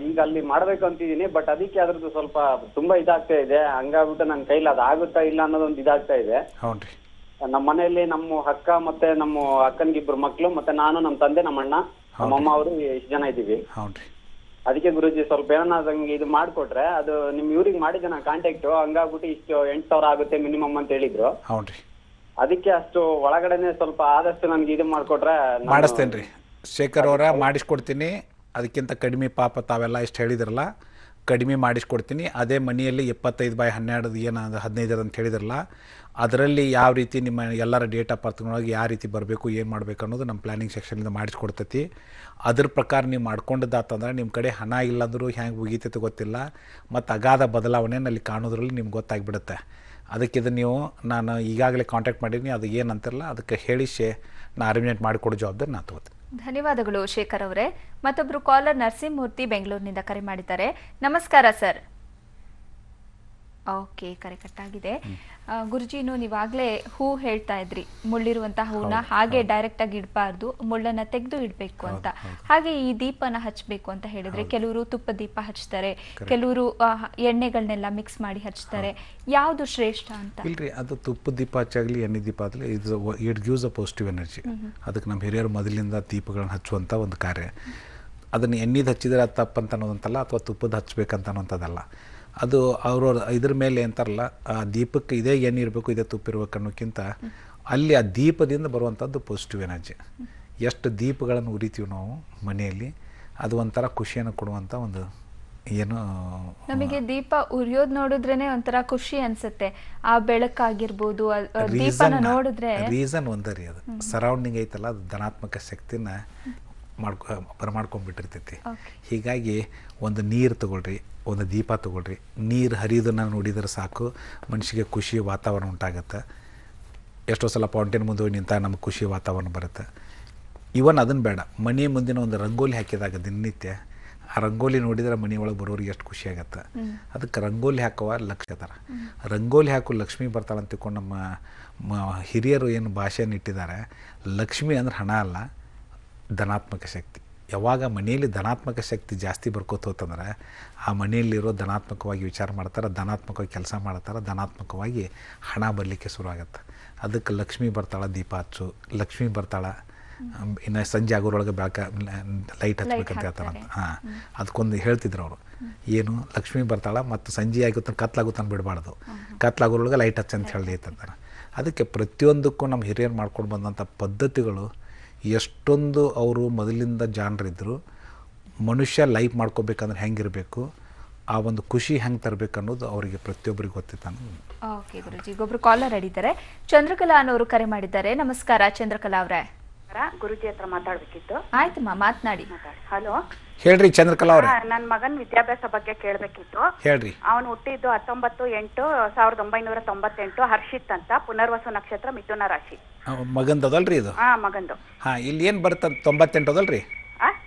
ಈಗ ಅಲ್ಲಿ ಮಾಡ್ಬೇಕು ಅಂತಿದ್ದೀನಿ. ಬಟ್ ಅದಕ್ಕೆ ಅದ್ರದ್ದು ಸ್ವಲ್ಪ ತುಂಬಾ ಇದಾಗ್ತಾ ಇದೆ. ಹಂಗಾಗ್ಬಿಟ್ಟು ನನ್ನ ಕೈಲಿ ಅದು ಆಗುತ್ತಾ ಇಲ್ಲ ಅನ್ನೋದೊಂದು ಇದಾಗ್ತಾ ಇದೆ. ಹೌದ್ರಿ. ನಮ್ಮ ಮನೆಯಲ್ಲಿ ನಮ್ಮ ಅಕ್ಕ ಮತ್ತೆ ನಮ್ಮ ಅಕ್ಕನಿಗಿಬ್ರು ಮಕ್ಳು, ಮತ್ತೆ ನಾನು, ನಮ್ಮ ತಂದೆ, ನಮ್ಮ ಅಣ್ಣ, ನಮ್ಮಮ್ಮ ಅವರು ಇಷ್ಟು ಜನ ಇದ್ದೀವಿ. ಹೌದ್ರಿ. ಅದಕ್ಕೆ ಗುರುಜಿ ಸ್ವಲ್ಪ ಏನಾದ್ರು ಇದು ಮಾಡ್ಕೊಟ್ರೆ, ಅದು ನಿಮ್ ಇವ್ರಿಗೆ ಮಾಡಿದ್ದೆ ನಾನು ಕಾಂಟ್ಯಾಕ್ಟ್. ಹಂಗಾಗ್ಬಿಟ್ಟು ಇಷ್ಟು 8,000 ಆಗುತ್ತೆ ಮಿನಿಮಮ್ ಅಂತ ಹೇಳಿದ್ರು. ಹೌದ್ರಿ. ಅದಕ್ಕೆ ಅಷ್ಟು ಒಳಗಡೆನೆ ಸ್ವಲ್ಪ ಆದಷ್ಟು ನನ್ಗೆ ಇದು ಮಾಡ್ಕೊಟ್ರೆ ಮಾಡಿಸ್ತೇನ್ರಿ ಶೇಖರ್ ಅವರ, ಮಾಡಿಸ್ಕೊಡ್ತೀನಿ. ಅದಕ್ಕಿಂತ ಕಡಿಮೆ ಪಾಪ ತಾವೆಲ್ಲ ಇಷ್ಟು ಹೇಳಿದ್ರಲ್ಲ, ಕಡಿಮೆ ಮಾಡಿಸ್ಕೊಡ್ತೀನಿ. ಅದೇ ಮನೆಯಲ್ಲಿ 25/12 ಏನು 15 ಅಂತ ಹೇಳಿದ್ರಲ್ಲ, ಅದರಲ್ಲಿ ಯಾವ ರೀತಿ ನಿಮ್ಮ ಎಲ್ಲರ ಡೇಟ್ ಆಫ್ ಬರ್ತೊಳಗೆ ಯಾವ ರೀತಿ ಬರಬೇಕು, ಏನು ಮಾಡಬೇಕು ಅನ್ನೋದು ನಮ್ಮ ಪ್ಲ್ಯಾನಿಂಗ್ ಸೆಕ್ಷನಿಂದ ಮಾಡಿಸ್ಕೊಡ್ತೈತಿ. ಅದ್ರ ಪ್ರಕಾರ ನೀವು ಮಾಡ್ಕೊಂಡದ್ದಾತಂದ್ರೆ ನಿಮ್ಮ ಕಡೆ ಹಣ ಇಲ್ಲಂದ್ರೂ ಹೆಂಗೆ ಮುಗೀತೈತೆ ಗೊತ್ತಿಲ್ಲ, ಮತ್ತು ಅಗಾಧ ಬದಲಾವಣೆಯಲ್ಲಿ ಕಾಣೋದ್ರಲ್ಲಿ ನಿಮ್ಗೆ ಗೊತ್ತಾಗ್ಬಿಡುತ್ತೆ. ಅದಕ್ಕಿದು ನೀವು ನಾನು ಈಗಾಗಲೇ ಕಾಂಟ್ಯಾಕ್ಟ್ ಮಾಡೀನಿ, ಅದು ಏನಂತಿರಲ್ಲ ಅದಕ್ಕೆ ಹೇಳಿಸಿ ನಾನು ಅರೇಂಜ್ಮೆಂಟ್ ಮಾಡಿಕೊಡೋ ಜವಾಬ್ದಾರಿ ನಾನು ತಗೋತೀನಿ. ಧನ್ಯವಾದಗಳು ಶೇಖರ್ ಅವರೇ. ಮತ್ತೊಬ್ರು ಕಾಲರ್ ನರಸಿಂಹಮೂರ್ತಿ ಬೆಂಗಳೂರಿನಿಂದ ಕರೆ ಮಾಡಿದ್ದಾರೆ. ನಮಸ್ಕಾರ ಸರ್. ಓಕೆ, ಕರೆ ಕಟ್ಟಾಗಿದೆ. ಗುರುಜಿನು ನೀವಾಗಲೇ ಹೂ ಹೇಳ್ತಾ ಇದ್ರಿ, ಮುಳ್ಳಿರುವಂತಹ ಹೂನ ಹಾಗೆ ಡೈರೆಕ್ಟ್ ಆಗಿ ಇಡಬಾರ್ದು, ಮುಳ್ಳನ್ನ ತೆಗೆದು ಇಡಬೇಕು ಅಂತ. ಹಾಗೆ ಈ ದೀಪನ ಹಚ್ಚಬೇಕು ಅಂತ ಹೇಳಿದ್ರೆ ಕೆಲವರು ತುಪ್ಪ ದೀಪ ಹಚ್ತಾರೆ, ಕೆಲವರು ಎಣ್ಣೆಗಳನ್ನೆಲ್ಲ ಮಿಕ್ಸ್ ಮಾಡಿ ಹಚ್ತಾರೆ. ಯಾವುದು ಶ್ರೇಷ್ಠ ಅಂತ? ಇಲ್ರಿ, ಅದು ತುಪ್ಪ ದೀಪ ಹಚ್ಚಾಗಲಿ ಎಣ್ಣೆ ದೀಪ ಆಗಲಿ, it gives a positive energy. ಅದಕ್ಕೆ ನಮ್ಮ ಹಿರಿಯರು ಮೊದಲಿಂದ ದೀಪಗಳನ್ನ ಹಚ್ಚುವಂಥ ಒಂದು ಕಾರ್ಯ. ಅದನ್ನು ಎಣ್ಣೆದು ಹಚ್ಚಿದ್ರೆ ಅದು ತಪ್ಪಂತ ಅನ್ನೋದಂತಲ್ಲ, ಅಥವಾ ತುಪ್ಪದ ಹಚ್ಬೇಕಂತ ಅನ್ನೋಂಥದ್ದಲ್ಲ. ಅದು ಅವ್ರವ್ರ ಇದ್ರ ಮೇಲೆ ಅಂತಾರಲ್ಲ, ಆ ದೀಪಕ್ಕೆ ಇದೇ ಎಣ್ಣೆ ಇರಬೇಕು, ಇದೇ ತುಪ್ಪ ಇರಬೇಕು ಅನ್ನೋಕ್ಕಿಂತ ಅಲ್ಲಿ ಆ ದೀಪದಿಂದ ಬರುವಂಥದ್ದು ಪಾಸಿಟಿವ್ ಎನರ್ಜಿ. ಎಷ್ಟು ದೀಪಗಳನ್ನು ಉರಿತೀವಿ ನಾವು ಮನೆಯಲ್ಲಿ, ಅದು ಒಂಥರ ಖುಷಿಯನ್ನು ಕೊಡುವಂಥ ಒಂದು ಏನು. ನಮಗೆ ದೀಪ ಉರಿಯೋದು ನೋಡಿದ್ರೇನೆ ಒಂಥರ ಖುಷಿ ಅನ್ಸುತ್ತೆ. ಆ ಬೆಳಕಾಗಿರ್ಬೋದು, ದೀಪನ ನೋಡಿದ್ರೆ ರೀಸನ್ ಒಂದರಿ, ಅದು ಸರೌಂಡಿಂಗ್ ಐತಲ್ಲ, ಅದು ಧನಾತ್ಮಕ ಶಕ್ತಿನ ಬರಮಾಡ್ಕೊಂಡ್ಬಿಟ್ಟಿರ್ತೈತಿ. ಹೀಗಾಗಿ ಒಂದು ನೀರು ತಗೊಳ್ರಿ, ಒಂದು ದೀಪ ತಗೊಳ್ರಿ, ನೀರು ಹರಿಯೋದನ್ನು ನೋಡಿದರೆ ಸಾಕು ಮನುಷ್ಯಗೆ ಖುಷಿ ವಾತಾವರಣ ಉಂಟಾಗುತ್ತೆ. ಎಷ್ಟೋ ಸಲ ಫೌಂಟೇನ್ ಮುಂದೆ ಹೋಗಿ ನಿಂತಾಗ ನಮಗೆ ಖುಷಿ ವಾತಾವರಣ ಬರುತ್ತೆ. ಇವನ್ ಅದನ್ನು ಬೇಡ, ಮನೆ ಮುಂದಿನ ಒಂದು ರಂಗೋಲಿ ಹಾಕಿದಾಗ ದಿನನಿತ್ಯ ಆ ರಂಗೋಲಿ ನೋಡಿದರೆ ಮನೆ ಒಳಗೆ ಬರೋರಿಗೆ ಎಷ್ಟು ಖುಷಿ ಆಗುತ್ತೆ. ಅದಕ್ಕೆ ರಂಗೋಲಿ ಹಾಕುವ ಲಕ್ಷ್ಯ ಥರ, ರಂಗೋಲಿ ಹಾಕು ಲಕ್ಷ್ಮಿ ಬರ್ತಾಳೆ ಅಂತ ತಿಳ್ಕೊಂಡು ನಮ್ಮ ಹಿರಿಯರು ಏನು ಭಾಷೆಯನ್ನು ಇಟ್ಟಿದ್ದಾರೆ. ಲಕ್ಷ್ಮಿ ಅಂದ್ರೆ ಹಣ ಅಲ್ಲ, ಧನಾತ್ಮಕ ಶಕ್ತಿ. ಯಾವಾಗ ಮನೆಯಲ್ಲಿ ಧನಾತ್ಮಕ ಶಕ್ತಿ ಜಾಸ್ತಿ ಬರ್ಕೋತ ಹೋತಂದ್ರೆ ಆ ಮನೆಯಲ್ಲಿರೋ ಧನಾತ್ಮಕವಾಗಿ ವಿಚಾರ ಮಾಡ್ತಾರೆ, ಧನಾತ್ಮಕವಾಗಿ ಕೆಲಸ ಮಾಡ್ತಾರೆ, ಧನಾತ್ಮಕವಾಗಿ ಹಣ ಬರಲಿಕ್ಕೆ ಶುರು ಆಗುತ್ತೆ. ಅದಕ್ಕೆ ಲಕ್ಷ್ಮಿ ಬರ್ತಾಳೆ ದೀಪ ಹಚ್ಚು, ಲಕ್ಷ್ಮಿ ಬರ್ತಾಳೆ ಇನ್ನು ಸಂಜೆ ಆಗೋರೊಳಗೆ ಲೈಟ್ ಹಚ್ಬೇಕಂತ ಹೇಳ್ತಾರಂತ. ಅದಕ್ಕೊಂದು ಹೇಳ್ತಿದ್ರು ಅವರು, ಏನು ಲಕ್ಷ್ಮಿ ಬರ್ತಾಳೆ ಮತ್ತು ಸಂಜೆ ಆಗುತ್ತೆ ಕತ್ಲಾಗುತ್ತಾನೆ ಬಿಡಬಾರ್ದು, ಕತ್ಲಾಗೋರೊಳಗೆ ಲೈಟ್ ಹಚ್ಚಂತ ಹೇಳಿ ಅಂತಾರೆ. ಅದಕ್ಕೆ ಪ್ರತಿಯೊಂದಕ್ಕೂ ನಮ್ಮ ಹಿರಿಯರು ಮಾಡ್ಕೊಂಡು ಬಂದಂಥ ಪದ್ಧತಿಗಳು ಎಷ್ಟೊಂದು ಅವರು ಮೊದಲಿಂದ ಜಾಣರಿದ್ದರು. ಮನುಷ್ಯ ಲೈಫ್ ಮಾಡ್ಕೋಬೇಕಂದ್ರೆ ಹೆಂಗಿರಬೇಕು, ಆ ಒಂದು ಖುಷಿ ಹೆಂಗೆ ತರಬೇಕು ಅನ್ನೋದು ಅವರಿಗೆ ಪ್ರತಿಯೊಬ್ಬರಿಗೆ ಗೊತ್ತಿತ್ತಾನೆ. ಓಕೆ ಗುರುಜಿ, ಒಬ್ರು ಕಾಲರ್ ಹಿಡಿತಾರೆ. ಚಂದ್ರಕಲಾ ಅನ್ನೋರು ಕರೆ ಮಾಡಿದ್ದಾರೆ. ನಮಸ್ಕಾರ ಚಂದ್ರಕಲಾ ಅವರೇ. ಗುರುಜಿ ಹತ್ರ ಮಾತಾಡ್ಬೇಕಿತ್ತು. ಆಯ್ತಮ್ಮ, ಮಾತನಾಡಿ. ಹಲೋ, ಹೇಳ್ರಿ ಚಂದ್ರಕಲಾ ಅವರೇ. ನನ್ನ ಮಗನ ವಿದ್ಯಾಭ್ಯಾಸ ಬಗ್ಗೆ ಕೇಳಬೇಕಿತ್ತು. ಹೇಳ್ರಿ. ಅವನು ಹುಟ್ಟಿದ್ದು 19/8/1998. ಹರ್ಷಿತ್ ಅಂತ, ಪುನರ್ವಸು ನಕ್ಷತ್ರ, ಮಿಥುನ ರಾಶಿ. ಮಗಂದು ಅದಲ್ರಿ ಇದು? ಮಗಂದು. ಇಲ್ಲಿ ಏನು ಬರುತ್ತೆ? 98 ಅದಲ್ರಿ?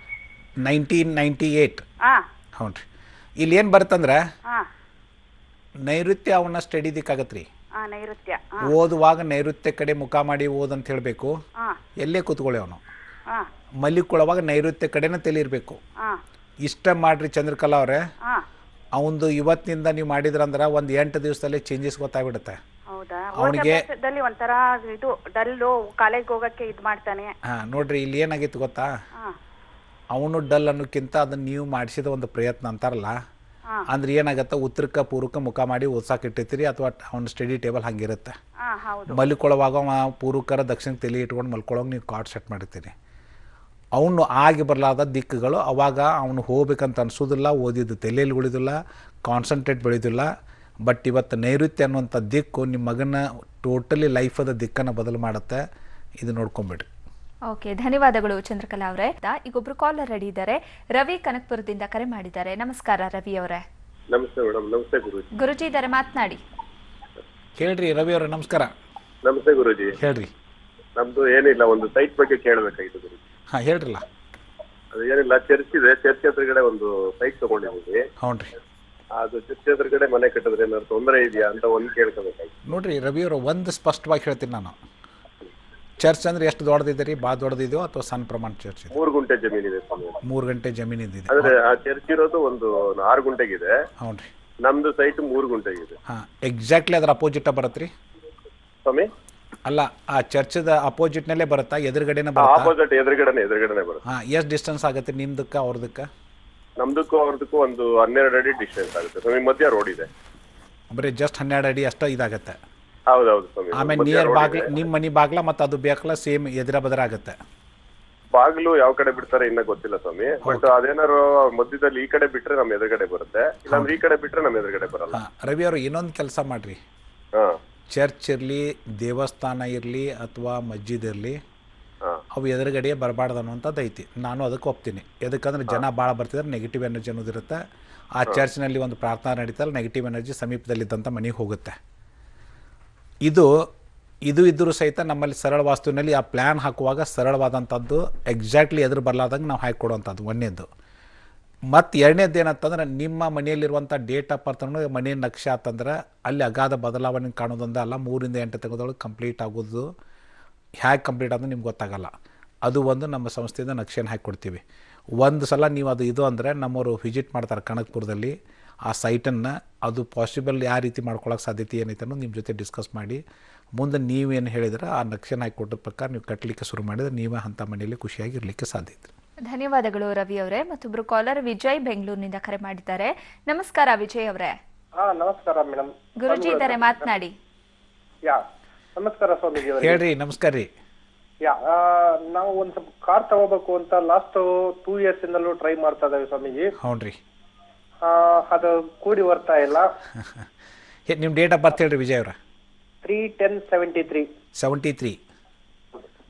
1998. ಹ್ಞೂ ರೀ. ಇಲ್ಲಿ ಏನು ಬರುತ್ತಂದ್ರೆ ನೈಋತ್ಯ ಅವನ್ನ ಸ್ಟಡಿ ದಿಕ್ಕಾಗತ್ರಿ. ನೈಋತ್ಯ. ಓದುವಾಗ ನೈಋತ್ಯ ಕಡೆ ಮುಖ ಮಾಡಿ ಓದಂತ ಹೇಳಬೇಕು. ಎಲ್ಲೇ ಕೂತ್ಕೊಳ್ಳಿ ಅವನು. ಮಲ್ಲಿಕೊಳ್ಳುವಾಗ ನೈಋತ್ಯ ಕಡೆನೇ ತಲೆ ಇರಬೇಕು. ಇಷ್ಟ ಮಾಡ್ರಿ ಚಂದ್ರಕಲಾ ಅವರೇ. ಅವಂದು ಇವತ್ತಿನಿಂದ ನೀವು ಮಾಡಿದ್ರಂದ್ರೆ ಒಂದು 8 ದಿವಸದಲ್ಲೇ ಚೇಂಜಸ್ ಗೊತ್ತಾಗ್ಬಿಡುತ್ತೆ ಅವನಿಗೆ. ಒಂಥರ ಇದು ಡಲ್ಲು, ಕಾಲೇಜ್ ಹೋಗಕ್ಕೆ ಇದು ಮಾಡ್ತಾನೆ. ನೋಡ್ರಿ, ಇಲ್ಲಿ ಏನಾಗಿತ್ತು ಗೊತ್ತಾ, ಅವನು ಡಲ್ ಅನ್ನೋಕ್ಕಿಂತ ಅದನ್ನ ನೀವು ಮಾಡಿಸಿದ ಒಂದು ಪ್ರಯತ್ನ ಅಂತಾರಲ್ಲ, ಅಂದ್ರೆ ಏನಾಗತ್ತೆ, ಉತ್ತರಕ್ಕೆ ಪೂರ್ವಕ್ಕೆ ಮುಖ ಮಾಡಿ ಓದ್ಸಾಕ್ ಇಟ್ಟಿರ್ತೀರಿ, ಅಥವಾ ಅವ್ನ ಸ್ಟಡಿ ಟೇಬಲ್ ಹಂಗಿರುತ್ತೆ. ಮಲ್ಕೊಳ್ಳುವಾಗ ಪೂರ್ವಕರ ದಕ್ಷಿಣಕ್ಕೆ ತಲೆ ಇಟ್ಕೊಂಡು ಮಲ್ಕೊಳ್ಳೋಕೆ ನೀವು ಕಾರ್ಡ್ ಸೆಟ್ ಮಾಡಿರ್ತೀರಿ. ಅವನು ಆಗಿ ಬರಲಾದ ದಿಕ್ಕುಗಳು ಅವಾಗ ಅವನು ಹೋಗ್ಬೇಕಂತ ಅನ್ಸೋದಿಲ್ಲ, ಓದಿದ್ದು ತಲೆಯಲ್ಲಿ ಉಳಿದಿಲ್ಲ, ಕಾನ್ಸಂಟ್ರೇಟ್ ಬೆಳೆಯೋದಿಲ್ಲ. ಬಟ್ ಇವತ್ತು ನೈಋತ್ಯ ಅನ್ನುವಂಥ ದಿಕ್ಕು ನಿಮ್ಮ ಮಗನ ಟೋಟಲಿ ಲೈಫದ ದಿಕ್ಕನ್ನು ಬದಲು ಮಾಡುತ್ತೆ. ಇದು ನೋಡ್ಕೊಂಬಿಡ್ರಿ. ಓಕೆ, ಧನ್ಯವಾದಗಳು ಚಂದ್ರಕಲಾ ಅವರೇ. ಈಗ ಒಬ್ರು ಕಾಲರ್ ರೆಡಿ ಇದ್ದಾರೆ. ರವಿ ಕನಕಪುರದಿಂದ ಕರೆ ಮಾಡಿದ್ದಾರೆ. ನಮಸ್ಕಾರ ರವಿ ಅವರೇ. ನಮಸ್ತೆ ಮೇಡಮ್. ನಮಸ್ತೆ ಗುರುಜಿ. ಗುರುಜಿ ಇದ್ದಾರೆ, ಮಾತನಾಡಿ. ಹೇಳ್ರಿ ರವಿ ಅವರೇ. ನಮಸ್ಕಾರ. ನಮಸ್ತೆ ಗುರುಜಿ. ಹೇಳ್ರಿ. ನಮ್ದು ಏನಿಲ್ಲ, ಒಂದು ಸೈಟ್ ಬಗ್ಗೆ ಕೇಳಬೇಕಾಗಿತ್ತು ಗುರುಜಿ. ಹೇಳ್ರಲ್ಲ. ಅದು ಏನಿಲ್ಲ, ಚರ್ಚ್ ಇದೆ, ಚರ್ಚ್ ಎದುರುಗಡೆ ಒಂದು ಸೈಟ್ ತಗೊಂಡಿದ್ದೀವಿ. ಹೌನ್ರಿ. ಅದು ಚರ್ಚ್ ಎದುರುಗಡೆ ಮನೆ ಕಟ್ಟಿದ್ರೆ ಏನಾದ್ರು ತೊಂದರೆ ಇದೆಯಾ ಅಂತ ಒಂದು ಕೇಳ್ಕೋಬೇಕಾಗಿತ್ತು. ನೋಡ್ರಿ ರವಿ ಅವರು, ಒಂದು ಸ್ಪಷ್ಟವಾಗಿ ಹೇಳ್ತೀನಿ ನಾನು. ಚರ್ಚ್ ಅಂದ್ರೆ ಎಷ್ಟು ದೊಡ್ಡದಿದೆ? ಭಾಳ ದೊಡ್ಡದಿದೆಯೋ ಅಥವಾ ಸಣ್ಣ ಪ್ರಮಾಣ ಚರ್ಚ್ ಇದೆ? 3 ಗುಂಟೆ ಜಮೀನಿದೆ. 3 ಗಂಟೆ ಜಮೀನು ಇದೆ. ಅಂದ್ರೆ ಆ ಚರ್ಚ್ ಇರೋದು ಒಂದು 6 ಗುಂಟೆಗಿದೆ. ಹೌನ್ರಿ. ನಮ್ದು ಸೈಟ್ 3 ಗುಂಟೆಗಿದೆ. ಎಕ್ಸಾಕ್ಟ್ಲಿ ಅದ್ರ ಅಪೋಸಿಟ್ ಬರತ್ರಿ ಸ್ವಾಮಿ? ಅಲ್ಲ, ಆ ಚರ್ಚದ ಅಪೋಸಿಟ್ ನಲ್ಲೇ ಬರುತ್ತಾ? ಎದುರುಗಡೆನೇ ಬರುತ್ತಾ? ಆಪೋಸಿಟ್ ಎದುರುಗಡೆನೆ ಬರುತ್ತೆ. ಎಷ್ಟು ಡಿಸ್ಟೆನ್ಸ್ ಆಗುತ್ತೆ ನಿಮ್ದಕ್ಕೆ ಅವ್ರದಕ್ಕೆ? ನಮ್ದಕ್ಕೂ ಅವ್ರದಕ್ಕೂ ಒಂದು 12 ಅಡಿ ಡಿಸ್ಟೆನ್ಸ್ ಆಗುತ್ತೆ ಸ್ವಾಮಿ. ಮಧ್ಯ ರೋಡ್ ಇದೆ. ಬರೀ ಜಸ್ಟ್ 12 ಅಡಿ ಅಷ್ಟ ಇದಾಗತ್ತೆ. ಹೌದೌದು ಸ್ವಾಮಿ. ಆಮೇಲೆ ನಿಯರ್ ಬಾಗ್ಲ, ನಿಮ್ಮ ಮನಿ ಬಾಗ್ಲ ಮತ್ತೆ ಅದು ಬೇಕಲ್ಲ ಸೇಮ್ ಎದುರ ಬದರ ಆಗುತ್ತೆ. ಬಾಗ್ಲು ಯಾವ ಕಡೆ ಬಿಡ್ತಾರೆ ಇನ್ನ ಗೊತ್ತಿಲ್ಲ ಸ್ವಾಮಿ. ಬಟ್ ಅದೇನಾರು ಮಧ್ಯದಲ್ಲಿ ಈ ಕಡೆ ಬಿಟ್ರೆ ನಮ್ ಎದುರುಗಡೆ ಬರುತ್ತೆ, ಇಲ್ಲಾಂದ್ರೆ ಈ ಕಡೆ ಬಿಟ್ರೆ ನಮ್ ಎದುರುಗಡೆ ಬರಲ್ಲ. ರವಿ ಅವರು, ಇನ್ನೊಂದು ಕೆಲಸ ಮಾಡ್ರಿ. ಚರ್ಚ್ ಇರಲಿ, ದೇವಸ್ಥಾನ ಇರಲಿ, ಅಥವಾ ಮಸ್ಜಿದ್ ಇರಲಿ, ಅವು ಎದುರುಗಡೆ ಬರಬಾರ್ದು ಅನ್ನುವಂಥದ್ದು ಐತಿ. ನಾನು ಅದಕ್ಕೆ ಒಪ್ತೀನಿ. ಎದಕ್ಕಂದ್ರೆ ಜನ ಭಾಳ ಬರ್ತಿದ್ರೆ ನೆಗೆಟಿವ್ ಎನರ್ಜಿ ಅನ್ನೋದಿರುತ್ತೆ. ಆ ಚರ್ಚ್ನಲ್ಲಿ ಒಂದು ಪ್ರಾರ್ಥನಾ ನಡೀತಲ್ಲ, ನೆಗೆಟಿವ್ ಎನರ್ಜಿ ಸಮೀಪದಲ್ಲಿದ್ದಂಥ ಮನೆಗೆ ಹೋಗುತ್ತೆ. ಇದು ಇದ್ದರೂ ಸಹಿತ ನಮ್ಮಲ್ಲಿ ಸರಳ ವಾಸ್ತುವಿನಲ್ಲಿ ಆ ಪ್ಲ್ಯಾನ್ ಹಾಕುವಾಗ ಸರಳವಾದಂಥದ್ದು ಎಕ್ಸಾಕ್ಟ್ಲಿ ಎದುರು ಬರಲಾದಂಗೆ ನಾವು ಹಾಕಿಕೊಡುವಂಥದ್ದು ಒಂದನೇದು. ಮತ್ತು ಎರಡನೇದು ಏನಂತಂದ್ರೆ, ನಿಮ್ಮ ಮನೆಯಲ್ಲಿರುವಂಥ ಡೇಟ್ ಆಫ್ ಬರ್ತ್ ಮನೆ ನಕ್ಷೆ ಆತಂದ್ರೆ ಅಲ್ಲಿ ಅಗಾಧ ಬದಲಾವಣೆ ಕಾಣೋದೊಂದು ಅಲ್ಲ, 3 ಇಂದ 8 ತೆಗೆದೊಳಗೆ ಕಂಪ್ಲೀಟ್ ಆಗೋದು. ಹೇಗೆ ಕಂಪ್ಲೀಟ್ ಆದ್ರೆ ನಿಮ್ಗೆ ಗೊತ್ತಾಗಲ್ಲ. ಅದು ಒಂದು ನಮ್ಮ ಸಂಸ್ಥೆಯಿಂದ ನಕ್ಷೆನ ಹಾಕಿಕೊಡ್ತೀವಿ. ಒಂದು ಸಲ ನೀವು ಅದು ಇದು ಅಂದರೆ ನಮ್ಮವರು ವಿಸಿಟ್ ಮಾಡ್ತಾರೆ ಕನಕಪುರದಲ್ಲಿ ಆ ಸೈಟನ್ನು. ಅದು ಪಾಸಿಬಲ್ ಯಾವ ರೀತಿ ಮಾಡ್ಕೊಳ್ಳೋಕೆ ಸಾಧ್ಯತೆ ಏನೈತೆ ಅನ್ನೋದು ನಿಮ್ಮ ಜೊತೆ ಡಿಸ್ಕಸ್ ಮಾಡಿ, ಮುಂದೆ ನೀವೇನು ಹೇಳಿದ್ರೆ ಆ ನಕ್ಷೆನ ಹಾಕಿಕೊಟ್ಟ ಪ್ರಕಾರ ನೀವು ಕಟ್ಟಲಿಕ್ಕೆ ಶುರು ಮಾಡಿದ್ರೆ ನೀವೇ ಅಂಥ ಮನೆಯಲ್ಲಿ ಖುಷಿಯಾಗಿರಲಿಕ್ಕೆ ಸಾಧ್ಯತೆ. ಧನ್ಯವಾದಗಳು ರವಿ ಅವರೇ. ಮತ್ತೊಬ್ರು ಕಾಲರ್ ವಿಜಯ್ ಬೆಂಗಳೂರಿನಿಂದ ಕರೆ ಮಾಡಿದ್ದಾರೆ. ನಮಸ್ಕಾರ ವಿಜಯ್ ಅವರೇ. ನಮಸ್ಕಾರ ಮೇಡಮ್. ಗುರುಜಿ ಇದ್ದಾರೆ, ಮಾತನಾಡಿ. ನಮಸ್ಕಾರ ಸ್ವಾಮೀಜಿ ಅವರೇ. ಹೇಳ್ರಿ. ನಮಸ್ಕಾರ ರೀ. ನಾವು ಒಂದ್ ಸ್ವಲ್ಪ ಕಾರ್ ತಗೋಬೇಕು ಅಂತ ಲಾಸ್ಟ್ 2 years ಇಂದಲೂ ಟ್ರೈ ಮಾಡ್ತಾ ಇದ್ದೇವೆ ಸ್ವಾಮೀಜಿ. ಹೌನ್ರಿ. ಅದು ಕೂಡಿ ಬರ್ತಾ ಇಲ್ಲ. ನಿಮ್ಮ ಡೇಟ್ ಆಫ್ ಬರ್ತ್ ಹೇಳ್ರಿ ವಿಜಯ್ ಅವರ. 3/10/73. 73.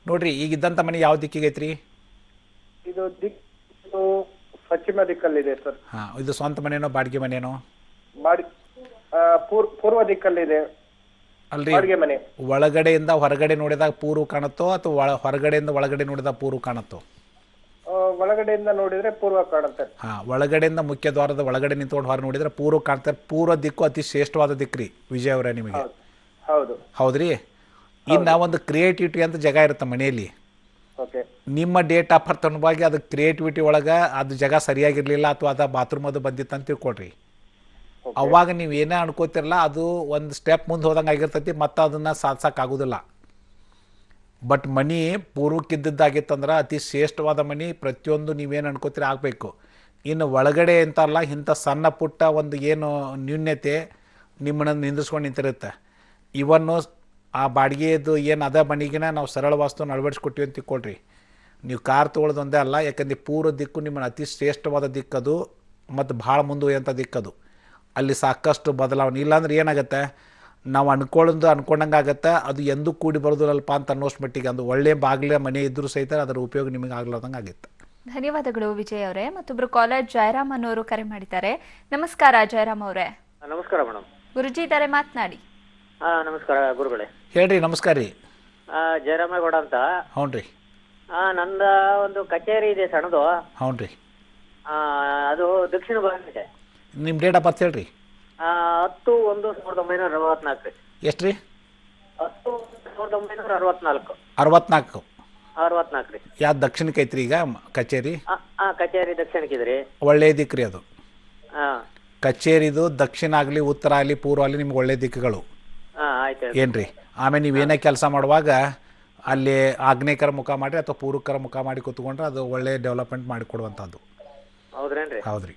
ನೋಡ್ರಿ, ಈಗಿದ್ದಂಥ ಮನೆ ಯಾವ ದಿಕ್ಕಿಗೆ ಐತ್ರಿ? ಇದು ದಿಕ್ಕು ಪಶ್ಚಿಮ ದಿಕ್ಕಲ್ಲಿದೆ ಸರ್. ಇದು ಸ್ವಂತ ಮನೇನೋ ಬಾಡಿಗೆ ಮನೇನೋ? ಪೂರ್ವ ದಿಕ್ಕಲ್ಲಿದೆ. ಅಲ್ರಿ, ಒಳಗಡೆಯಿಂದ ಹೊರಗಡೆ ನೋಡಿದಾಗ ಪೂರ್ವ ಕಾಣುತ್ತೋ ಅಥವಾ ಹೊರಗಡೆಯಿಂದ ಒಳಗಡೆ ನೋಡಿದಾಗ ಪೂರ್ವ ಕಾಣುತ್ತೋ? ಒಳಗಡೆಯಿಂದ ನೋಡಿದ್ರೆ ಪೂರ್ವ ಕಾಣುತ್ತೆ. ಒಳಗಡೆಯಿಂದ ಮುಖ್ಯ ದ್ವಾರದ ಒಳಗಡೆ ನಿಂತ್ಕೊಂಡು ಹೊರ ನೋಡಿದ್ರೆ ಪೂರ್ವ ಕಾಣ್ತಾರೆ. ಪೂರ್ವ ದಿಕ್ಕು ಅತಿ ಶ್ರೇಷ್ಠವಾದ ದಿಕ್ಕ್ರಿ ವಿಜಯ್ ಅವರೇ ನಿಮಗೆ. ಹೌದ್ರಿ. ಇನ್ನು ಒಂದು ಕ್ರಿಯೇಟಿವಿಟಿ ಅಂತ ಜಾಗ ಇರುತ್ತೆ ಮನೆಯಲ್ಲಿ. ನಿಮ್ಮ ಡೇಟ್ ಆಫ್ ಬರ್ತ್ ಅನುಭವಾಗಿ ಅದು ಕ್ರಿಯೇಟಿವಿಟಿ ಒಳಗೆ ಅದು ಜಾಗ ಸರಿಯಾಗಿರ್ಲಿಲ್ಲ ಅಥವಾ ಅದು ಬಾತ್ರೂಮ್ ಅದು ಬಂದಿತ್ತು ಅಂತ ತಿಳ್ಕೊಡ್ರಿ. ಅವಾಗ ನೀವು ಏನೇ ಅನ್ಕೋತಿರಲ್ಲ ಅದು ಒಂದು ಸ್ಟೆಪ್ ಮುಂದೆ ಹೋದಂಗೆ ಆಗಿರ್ತೈತಿ, ಮತ್ತು ಅದನ್ನು ಸಾಧಿಸೋಕ್ಕಾಗೋದಿಲ್ಲ. ಬಟ್ ಮನಿ ಪೂರ್ವಕ್ಕಿದ್ದದ್ದಾಗಿತ್ತಂದ್ರೆ ಅತಿ ಶ್ರೇಷ್ಠವಾದ ಮನಿ. ಪ್ರತಿಯೊಂದು ನೀವೇನು ಅನ್ಕೋತೀರಿ ಆಗಬೇಕು. ಇನ್ನು ಒಳಗಡೆ ಅಂತಲ್ಲ, ಇಂಥ ಸಣ್ಣ ಪುಟ್ಟ ಒಂದು ಏನು ನ್ಯೂನ್ಯತೆ ನಿಮ್ಮನ್ನು ನಿಂದಿಸ್ಕೊಂಡು ನಿಂತಿರುತ್ತೆ. ಇವನ್ನು ಆ ಬಾಡಿಗೆದು ಏನು ಅದ ಮನೆಗಿನ ನಾವು ಸರಳ ವಾಸ್ತುವನ್ನು ಅಳವಡಿಸ್ಕೊಟ್ಟಿವಿ ಅಂತ ತಿಳ್ಕೊಳ್ರಿ. ನೀವು ಕಾರ್ ತೊಗೊಳ್ಳೋದೊಂದೇ ಅಲ್ಲ, ಯಾಕಂದರೆ ಪೂರ್ವ ದಿಕ್ಕು ನಿಮ್ಮನ್ನು ಅತಿ ಶ್ರೇಷ್ಠವಾದ ದಿಕ್ಕದು ಮತ್ತು ಭಾಳ ಮುಂದುವರಿಯುವಂಥ ದಿಕ್ಕದು. ಅಲ್ಲಿ ಸಾಕಷ್ಟು ಬದಲಾವಣೆ. ಇಲ್ಲಾಂದ್ರೆ ಏನಾಗುತ್ತೆ, ನಾವು ಅನ್ಕೊಂಡಂಗೆ ಆಗುತ್ತೆ, ಅದು ಎಂದೂ ಕೂಡಿ ಬರೋದಿಲ್ಲಲ್ಪ ಅಂತ ಅನ್ನೋಷ್ಟು ಮಟ್ಟಿಗೆ ಒಂದು ಒಳ್ಳೆ ಬಾಗಿಲ ಮನೆ ಇದ್ದರೂ ಸಹಿತ ಅದರ ಉಪಯೋಗ ನಿಮಗೆ ಆಗ್ಲಾರ್ದಂಗೆ ಆಗುತ್ತೆ. ಧನ್ಯವಾದಗಳು ವಿಜಯ್ ಅವರೇ. ಮತ್ತೊಬ್ರು ಕಾಲರ್ ಜಯರಾಮ್ ಅನ್ನೋರು ಕರೆ ಮಾಡಿದ್ದಾರೆ. ನಮಸ್ಕಾರ ಜಯರಾಮ್ ಅವರೇ. ನಮಸ್ಕಾರ ಮೇಡಮ್. ಗುರುಜಿ ಇದ್ದಾರೆ, ಮಾತನಾಡಿ. ನಮಸ್ಕಾರ ಗುರುಗಳೇ. ಹೇಳ್ರಿ. ನಮಸ್ಕಾರ ರೀ. ಜಯರಾಮೇಗೌಡ ಅಂತ. ಹ್ಞೂ ರೀ. ನಂದ ಒಂದು ಕಚೇರಿ ಇದೆ ಸಣ್ಣದು. ಹ್ಞೂ ರೀ. ಅದು ದಕ್ಷಿಣ ಭಾಗ ಇದೆ. ನಿಮ್ಮ ಡೇಟ್ ಆಫ್ ಬರ್ತ್ ಹೇಳ್ರಿ. 10/1/1964 ರೀ. ಎಷ್ಟು ರೀ? 10/1964. 64 ರೀ. ಯಾವ್ದು ದಕ್ಷಿಣಕ್ಕೆ ಐತ್ರಿ ಈಗ ಕಚೇರಿ? ಕಚೇರಿ ದಕ್ಷಿಣಕ್ಕಿದ್ರಿ. ಒಳ್ಳೆ ದಿಕ್ಕ್ರಿ ಅದು. ಹಾಂ, ಕಚೇರಿದು ದಕ್ಷಿಣ ಆಗಲಿ ಉತ್ತರ ಆಗಲಿ ಪೂರ್ವ ಆಗಲಿ ನಿಮ್ಗೆ ಒಳ್ಳೆ ದಿಕ್ಕುಗಳು. ಆಯ್ತು. ಏನ್ರಿ? ಆಮೇಲೆ ನೀವೇನೇ ಕೆಲಸ ಮಾಡುವಾಗ ಅಲ್ಲಿ ಆಗ್ನೇಯಕರ ಮುಖ ಮಾಡಿ ಅಥವಾ ಪೂರ್ವಕರ ಮುಖ ಮಾಡಿ ಕೂತ್ಕೊಂಡ್ರೆ ಅದು ಒಳ್ಳೆ ಡೆವಲಪ್ಮೆಂಟ್ ಮಾಡಿಕೊಡುವಂಥದ್ದು. ಹೌದ್ರೇನ್ರಿ? ಹೌದ್ರಿ.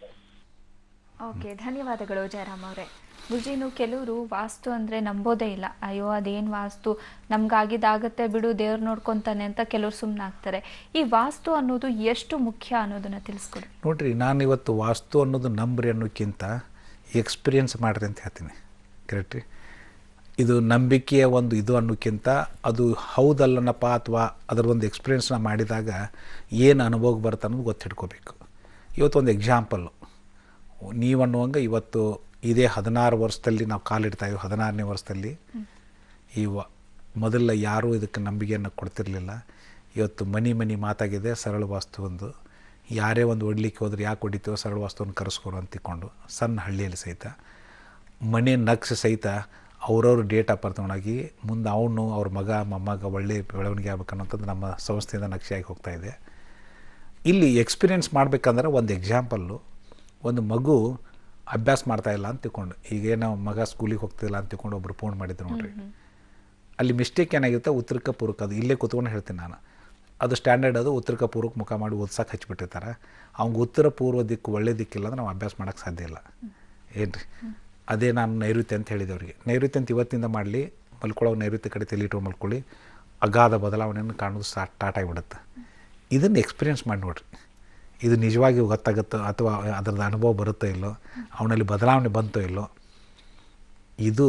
ಓಕೆ, ಧನ್ಯವಾದಗಳು ಜಯರಾಮ್ ಅವರೇ. ಗುರುಜಿನು ಕೆಲವರು ವಾಸ್ತು ಅಂದರೆ ನಂಬೋದೇ ಇಲ್ಲ. ಅಯ್ಯೋ ಅದೇನು ವಾಸ್ತು, ನಮ್ಗಾಗಿದ್ದಾಗತ್ತೆ ಬಿಡು, ದೇವ್ರು ನೋಡ್ಕೊತಾನೆ ಅಂತ ಕೆಲವ್ರು ಸುಮ್ಮನಾಗ್ತಾರೆ. ಈ ವಾಸ್ತು ಅನ್ನೋದು ಎಷ್ಟು ಮುಖ್ಯ ಅನ್ನೋದನ್ನು ತಿಳಿಸ್ಕೊಡಿ. ನೋಡಿರಿ, ನಾನು ಇವತ್ತು ವಾಸ್ತು ಅನ್ನೋದು ನಂಬ್ರಿ ಅನ್ನೋಕ್ಕಿಂತ ಎಕ್ಸ್ಪೀರಿಯೆನ್ಸ್ ಮಾಡಿರಿ ಅಂತ ಹೇಳ್ತೀನಿ. ಕರೆಕ್ಟ್ ರೀ. ಇದು ನಂಬಿಕೆಯ ಒಂದು ಇದು ಅನ್ನೋಕ್ಕಿಂತ ಅದು ಹೌದಲ್ಲನಪ್ಪ ಅಥವಾ ಅದರ ಒಂದು ಎಕ್ಸ್ಪೀರಿಯೆನ್ಸ್ನ ಮಾಡಿದಾಗ ಏನು ಅನುಭವ ಬರುತ್ತೆ ಅನ್ನೋದು ಗೊತ್ತಿಟ್ಕೋಬೇಕು. ಇವತ್ತು ಒಂದು ಎಕ್ಸಾಂಪಲ್ಲು ನೀವು ಅನ್ನುವಂಗೆ ಇವತ್ತು ಇದೇ 16 ವರ್ಷದಲ್ಲಿ ನಾವು ಕಾಲಿಡ್ತಾಯಿದ್ದೀವಿ. 16ನೇ ವರ್ಷದಲ್ಲಿ ಮೊದಲ ಯಾರೂ ಇದಕ್ಕೆ ನಂಬಿಕೆಯನ್ನು ಕೊಡ್ತಿರಲಿಲ್ಲ. ಇವತ್ತು ಮನಿ ಮಾತಾಗಿದೆ ಸರಳ ವಾಸ್ತು ಒಂದು. ಯಾರೇ ಒಂದು ಹೊಡ್ಲಿಕ್ಕೆ ಹೋದ್ರೆ ಯಾಕೆ ಹೊಡಿತೀವೋ ಸರಳ ವಾಸ್ತುವನ್ನು ಕರೆಸ್ಕೊರು ಅಂತ ತಿಳ್ಕೊಂಡು ಸಣ್ಣ ಹಳ್ಳಿಯಲ್ಲಿ ಸಹಿತ ಮನೆ ನಕ್ಷೆ ಸಹಿತ ಅವ್ರವ್ರ ಡೇಟ್ ಆಫ್ ಬರ್ತ್ ತೊಗೊಂಡಾಗಿ ಮುಂದೆ ಅವನು ಅವ್ರ ಮಗ ಮೊಮ್ಮಗ ಒಳ್ಳೆ ಬೆಳವಣಿಗೆ ಆಗ್ಬೇಕನ್ನೋಂಥದ್ದು ನಮ್ಮ ಸಂಸ್ಥೆಯಿಂದ ನಕ್ಷೆಯಾಗಿ ಹೋಗ್ತಾಯಿದೆ. ಇಲ್ಲಿ ಎಕ್ಸ್ಪೀರಿಯೆನ್ಸ್ ಮಾಡಬೇಕಂದ್ರೆ ಒಂದು ಎಕ್ಸಾಂಪಲ್ಲು, ಒಂದು ಮಗು ಅಭ್ಯಾಸ ಮಾಡ್ತಾಯಿಲ್ಲ ಅಂತ ತಿಳ್ಕೊಂಡು, ಈಗೇನೋ ಮಗ ಸ್ಕೂಲಿಗೆ ಹೋಗ್ತಿಲ್ಲ ಅಂತ ತಿಳ್ಕೊಂಡು ಒಬ್ಬರು ಫೋನ್ ಮಾಡಿದ್ರು ನೋಡ್ರಿ. ಅಲ್ಲಿ ಮಿಸ್ಟೇಕ್ ಏನಾಗಿರುತ್ತೆ, ಉತ್ತರಕ್ಕೆ ಪೂರ್ವಕ. ಅದು ಇಲ್ಲೇ ಕೂತ್ಕೊಂಡು ಹೇಳ್ತೀನಿ ನಾನು. ಅದು ಸ್ಟ್ಯಾಂಡರ್ಡ್, ಅದು ಉತ್ತರಕ್ಕೆ ಪೂರ್ವಕ್ಕೆ ಮುಖ ಮಾಡಿ ಓದ್ಸಕ್ಕೆ ಹಚ್ಚಿಬಿಟ್ಟಿರ್ತಾರೆ. ಅವ್ನಿಗೆ ಉತ್ತರ ಪೂರ್ವ ದಿಕ್ಕು ಒಳ್ಳೆ ದಿಕ್ಕಿಲ್ಲ ಅಂದ್ರೆ ನಾವು ಅಭ್ಯಾಸ ಮಾಡೋಕ್ಕೆ ಸಾಧ್ಯ ಇಲ್ಲ. ಏನು ರೀ? ಅದೇ ನಾನು ನೈಋತ್ಯ ಅಂತ ಹೇಳಿದೆ ಅವರಿಗೆ. ನೈಋತ್ಯ ಅಂತ ಇವತ್ತಿಂದ ಮಾಡಲಿ, ಮಲ್ಕೊಳ್ಳೋವಾಗ ನೈಋತ್ಯ ಕಡೆ ತಲೆಯಿಟ್ಟು ಮಲ್ಕೊಳ್ಳಿ, ಅಗಾಧ ಬದಲಾವಣೆಯನ್ನು ಕಾಣೋದು ಸ್ಟಾರ್ಟ್ ಆಗಿಬಿಡುತ್ತೆ. ಇದನ್ನು ಎಕ್ಸ್ಪೀರಿಯೆನ್ಸ್ ಮಾಡಿ ನೋಡಿರಿ. ಇದು ನಿಜವಾಗಿ ಗೊತ್ತಾಗುತ್ತೋ ಅಥವಾ ಅದರದ್ದು ಅನುಭವ ಬರುತ್ತೋ ಇಲ್ಲೋ, ಅವನಲ್ಲಿ ಬದಲಾವಣೆ ಬಂತೋ ಇಲ್ಲೋ. ಇದು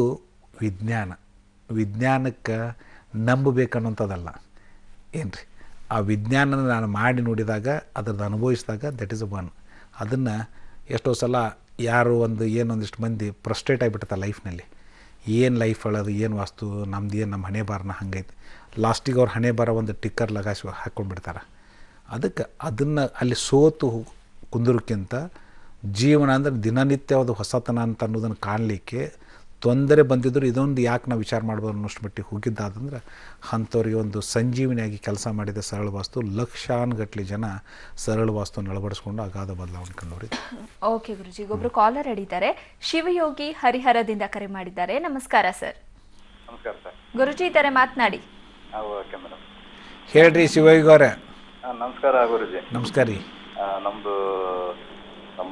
ವಿಜ್ಞಾನಕ್ಕೆ ನಂಬಬೇಕನ್ನೋಂಥದ್ದಲ್ಲ. ಏನು ರೀ? ಆ ವಿಜ್ಞಾನನ ನಾನು ಮಾಡಿ ನೋಡಿದಾಗ ಅದರದ್ದು ಅನುಭವಿಸಿದಾಗ ದಟ್ ಈಸ್ ಅ ಒನ್. ಅದನ್ನು ಎಷ್ಟೋ ಸಲ ಯಾರು ಏನೊಂದಿಷ್ಟು ಮಂದಿ ಫ್ರಸ್ಟ್ರೇಟ್ ಆಗಿಬಿಡುತ್ತೆ ಲೈಫ್ನಲ್ಲಿ. ಏನು ಲೈಫ್ ಹೇಳೋದು, ಏನು ವಾಸ್ತು, ನಮ್ದು ಏನು ನಮ್ಮ ಹಣೆ ಬಾರನ ಹಂಗೈತೆ. ಲಾಸ್ಟಿಗೆ ಅವ್ರ ಹಣೆ ಬಾರ ಒಂದು ಟಿಕ್ಕರ್ ಲಗಾಸಿ ಹಾಕ್ಕೊಂಡ್ಬಿಡ್ತಾರೆ. ಅದಕ್ಕೆ ಅದನ್ನು ಅಲ್ಲಿ ಸೋತು ಕುಂದೋಕ್ಕಿಂತ ಜೀವನ ಅಂದರೆ ದಿನನಿತ್ಯ ಅದು ಹೊಸತನ ಅಂತ ಅನ್ನೋದನ್ನು ಕಾಣಲಿಕ್ಕೆ ತೊಂದರೆ ಬಂದಿದ್ದರೂ ಇದೊಂದು ಯಾಕೆ ನಾವು ವಿಚಾರ ಮಾಡ್ಬೋದು ಅನ್ನೋಷ್ಟು ಮಟ್ಟಿಗೆ ಹೋಗಿದ್ದಾದಂದ್ರೆ ಅಂಥವ್ರಿಗೆ ಒಂದು ಸಂಜೀವನಿಯಾಗಿ ಕೆಲಸ ಮಾಡಿದ ಸರಳ ವಾಸ್ತು. ಲಕ್ಷಾನುಗಟ್ಟಲೆ ಜನ ಸರಳ ವಾಸ್ತುವನ್ನು ಅಳವಡಿಸ್ಕೊಂಡು ಅಗಾಧ ಬದಲಾವಣೆ ಕಂಡವ್ರಿ. ಓಕೆ ಗುರುಜಿ, ಒಬ್ಬರು ಕಾಲರ್ ಹಿಡಿತಾರೆ. ಶಿವಯೋಗಿ ಹರಿಹರದಿಂದ ಕರೆ ಮಾಡಿದ್ದಾರೆ. ನಮಸ್ಕಾರ ಸರ್. ನಮಸ್ಕಾರ ಸರ್. ಗುರುಜಿ ಇದ್ದಾರೆ, ಮಾತನಾಡಿ. Okay madam. ಹೇಳ್ರಿ ಶಿವಯೋಗಿ ಅವರೇ. ನಮಸ್ಕಾರ ಗುರುಜಿ. ನಮಸ್ಕಾರ ರೀ. ನಮ್ಮದು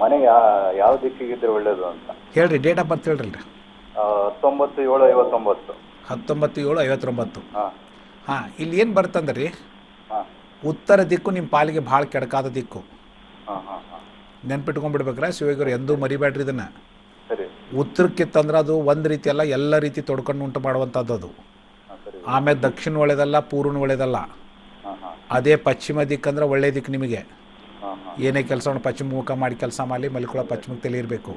ಮನೆಗೆ ಯಾವ ದಿಕ್ಕಿಗಿದ್ರೆ ಒಳ್ಳೇದು ಅಂತ ಹೇಳ್ರಿ. ಡೇಟ್ ಆಫ್ ಬರ್ತ್ ಹೇಳ್ರಿ. 19/7/59. 19/7/59. ಹಾಂ, ಇಲ್ಲಿ ಏನು ಬರ್ತಂದ್ರೆ ರೀ, ಉತ್ತರ ದಿಕ್ಕು ನಿಮ್ಮ ಪಾಲಿಗೆ ಭಾಳ ಕೆಡಕಾದ ದಿಕ್ಕು. ನೆನ್ಪಿಟ್ಕೊಂಡ್ಬಿಡ್ಬೇಕ್ರ ಶಿವಯೋಗಿರು, ಎಂದೂ ಮರಿಬೇಡ್ರಿ ಇದನ್ನು. ಉತ್ತರಕ್ಕಿತ್ತಂದ್ರೆ ಅದು ಒಂದು ರೀತಿ ಅಲ್ಲ, ಎಲ್ಲ ರೀತಿ ತೊಡ್ಕೊಂಡು ಉಂಟು ಮಾಡುವಂಥದ್ದು ಅದು. ಆಮೇಲೆ ದಕ್ಷಿಣ ಒಳ್ಳೇದಲ್ಲ, ಪೂರ್ವನ ಒಳ್ಳೇದಲ್ಲ. ಅದೇ ಪಶ್ಚಿಮ ದಿಕ್ಕಂದ್ರೆ ಒಳ್ಳೆ ದಿಕ್ಕು ನಿಮಗೆ. ಏನೇ ಕೆಲಸವನ್ನು ಪಶ್ಚಿಮ ಮುಖ ಮಾಡಿ ಕೆಲಸ ಮಾಡಿ ಮಲ್ಕೊಳ್ಳೋ ಪಶ್ಚಿಮದಲ್ಲಿ ಇರಬೇಕು.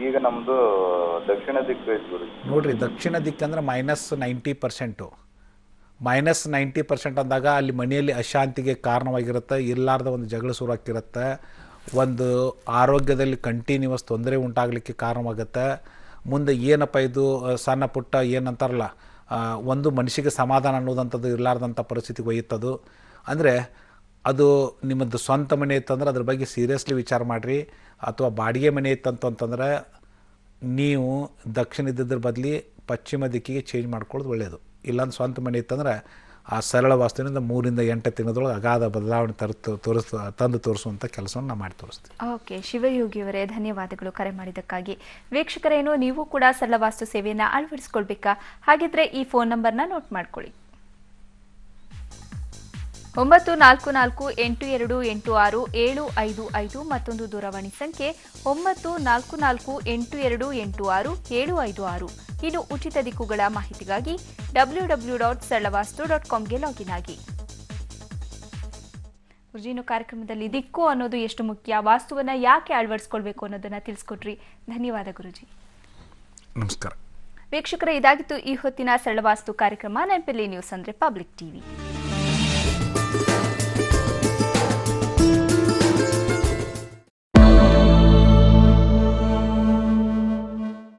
ಈಗ ನಮ್ಮದು ದಕ್ಷಿಣ ದಿಕ್ಕು ನೋಡ್ರಿ, ದಕ್ಷಿಣ ದಿಕ್ಕಂದ್ರೆ -90%. -90% ಅಂದಾಗ ಅಲ್ಲಿ ಮನೆಯಲ್ಲಿ ಅಶಾಂತಿಗೆ ಕಾರಣವಾಗಿರುತ್ತೆ. ಇರಲಾರ್ದ ಒಂದು ಜಗಳ ಶುರುವಾಗ್ತಿರುತ್ತೆ. ಒಂದು ಆರೋಗ್ಯದಲ್ಲಿ ಕಂಟಿನ್ಯೂಸ್ ತೊಂದರೆ ಉಂಟಾಗಲಿಕ್ಕೆ ಕಾರಣವಾಗುತ್ತೆ. ಮುಂದೆ ಏನಪ್ಪ ಇದು ಸಣ್ಣ ಪುಟ್ಟ ಏನಂತಾರಲ್ಲ, ಒಂದು ಮನುಷ್ಯಗೆ ಸಮಾಧಾನ ಅನ್ನೋದಂಥದ್ದು ಇರಲಾರ್ದಂಥ ಪರಿಸ್ಥಿತಿಗೆ ಒಯ್ಯುತ್ತದು. ಅಂದರೆ ಅದು ನಿಮ್ಮದು ಸ್ವಂತ ಮನೆ ಇತ್ತಂದ್ರೆ ಅದ್ರ ಬಗ್ಗೆ ಸೀರಿಯಸ್ಲಿ ವಿಚಾರ ಮಾಡಿರಿ. ಅಥವಾ ಬಾಡಿಗೆ ಮನೆ ಇತ್ತಂತಂದ್ರೆ ನೀವು ದಕ್ಷಿಣ ಇದ್ದಿದ್ರ ಬದಲಿ ಪಶ್ಚಿಮ ದಿಕ್ಕಿಗೆ ಚೇಂಜ್ ಮಾಡ್ಕೊಳ್ಳೋದು ಒಳ್ಳೆಯದು. ಇಲ್ಲಾಂದ್ರೆ ಸ್ವಂತ ಮನೆ ಇತ್ತಂದ್ರೆ ಆ ಸರಳ ವಾಸ್ತುವಿನಿಂದ 3 ರಿಂದ 8 ತಿಂಗಳೊಳಗೆ ಅಗಾಧ ಬದಲಾವಣೆ ತಂದು ತೋರಿಸುವಂಥ ಕೆಲಸವನ್ನು ನಾವು ಮಾಡಿ ತೋರಿಸ್ತೀವಿ. ಓಕೆ ಶಿವಯೋಗಿಯವರೇ, ಧನ್ಯವಾದಗಳು ಕರೆ ಮಾಡಿದ್ದಕ್ಕಾಗಿ. ವೀಕ್ಷಕರೇನು ನೀವು ಕೂಡ ಸರಳ ವಾಸ್ತು ಸೇವೆಯನ್ನು ಅಳವಡಿಸ್ಕೊಳ್ಬೇಕಾ? ಹಾಗಿದ್ರೆ ಈ ಫೋನ್ ನಂಬರ್ನ ನೋಟ್ ಮಾಡ್ಕೊಳ್ಳಿ. 9448286755 ಮತ್ತೊಂದು ದೂರವಾಣಿ ಸಂಖ್ಯೆ 9448286756. ಇನ್ನು ಉಚಿತ ದಿಕ್ಕುಗಳ ಮಾಹಿತಿಗಾಗಿ www.sarlavastu.comಗೆ ಲಾಗಿನ್ ಆಗಿ. ಗುರುಜಿನ ಕಾರ್ಯಕ್ರಮದಲ್ಲಿ ದಿಕ್ಕು ಅನ್ನೋದು ಎಷ್ಟು ಮುಖ್ಯ, ವಾಸ್ತುವನ್ನ ಯಾಕೆ ಅಳವಡಿಸಿಕೊಳ್ಬೇಕು ಅನ್ನೋದನ್ನ ತಿಳಿಸ್ಕೊಟ್ರಿ. ಧನ್ಯವಾದ ಗುರುಜಿ. ನಮಸ್ಕಾರ ವೀಕ್ಷಕರೇ, ಇದಾಗಿತ್ತು ಈ ಹೊತ್ತಿನ ಸರಳ ವಾಸ್ತು ಕಾರ್ಯಕ್ರಮ. ನೆನಪಿರಲಿ, ನ್ಯೂಸ್ ಅಂದ್ರೆ ಪಬ್ಲಿಕ್ ಟಿವಿ.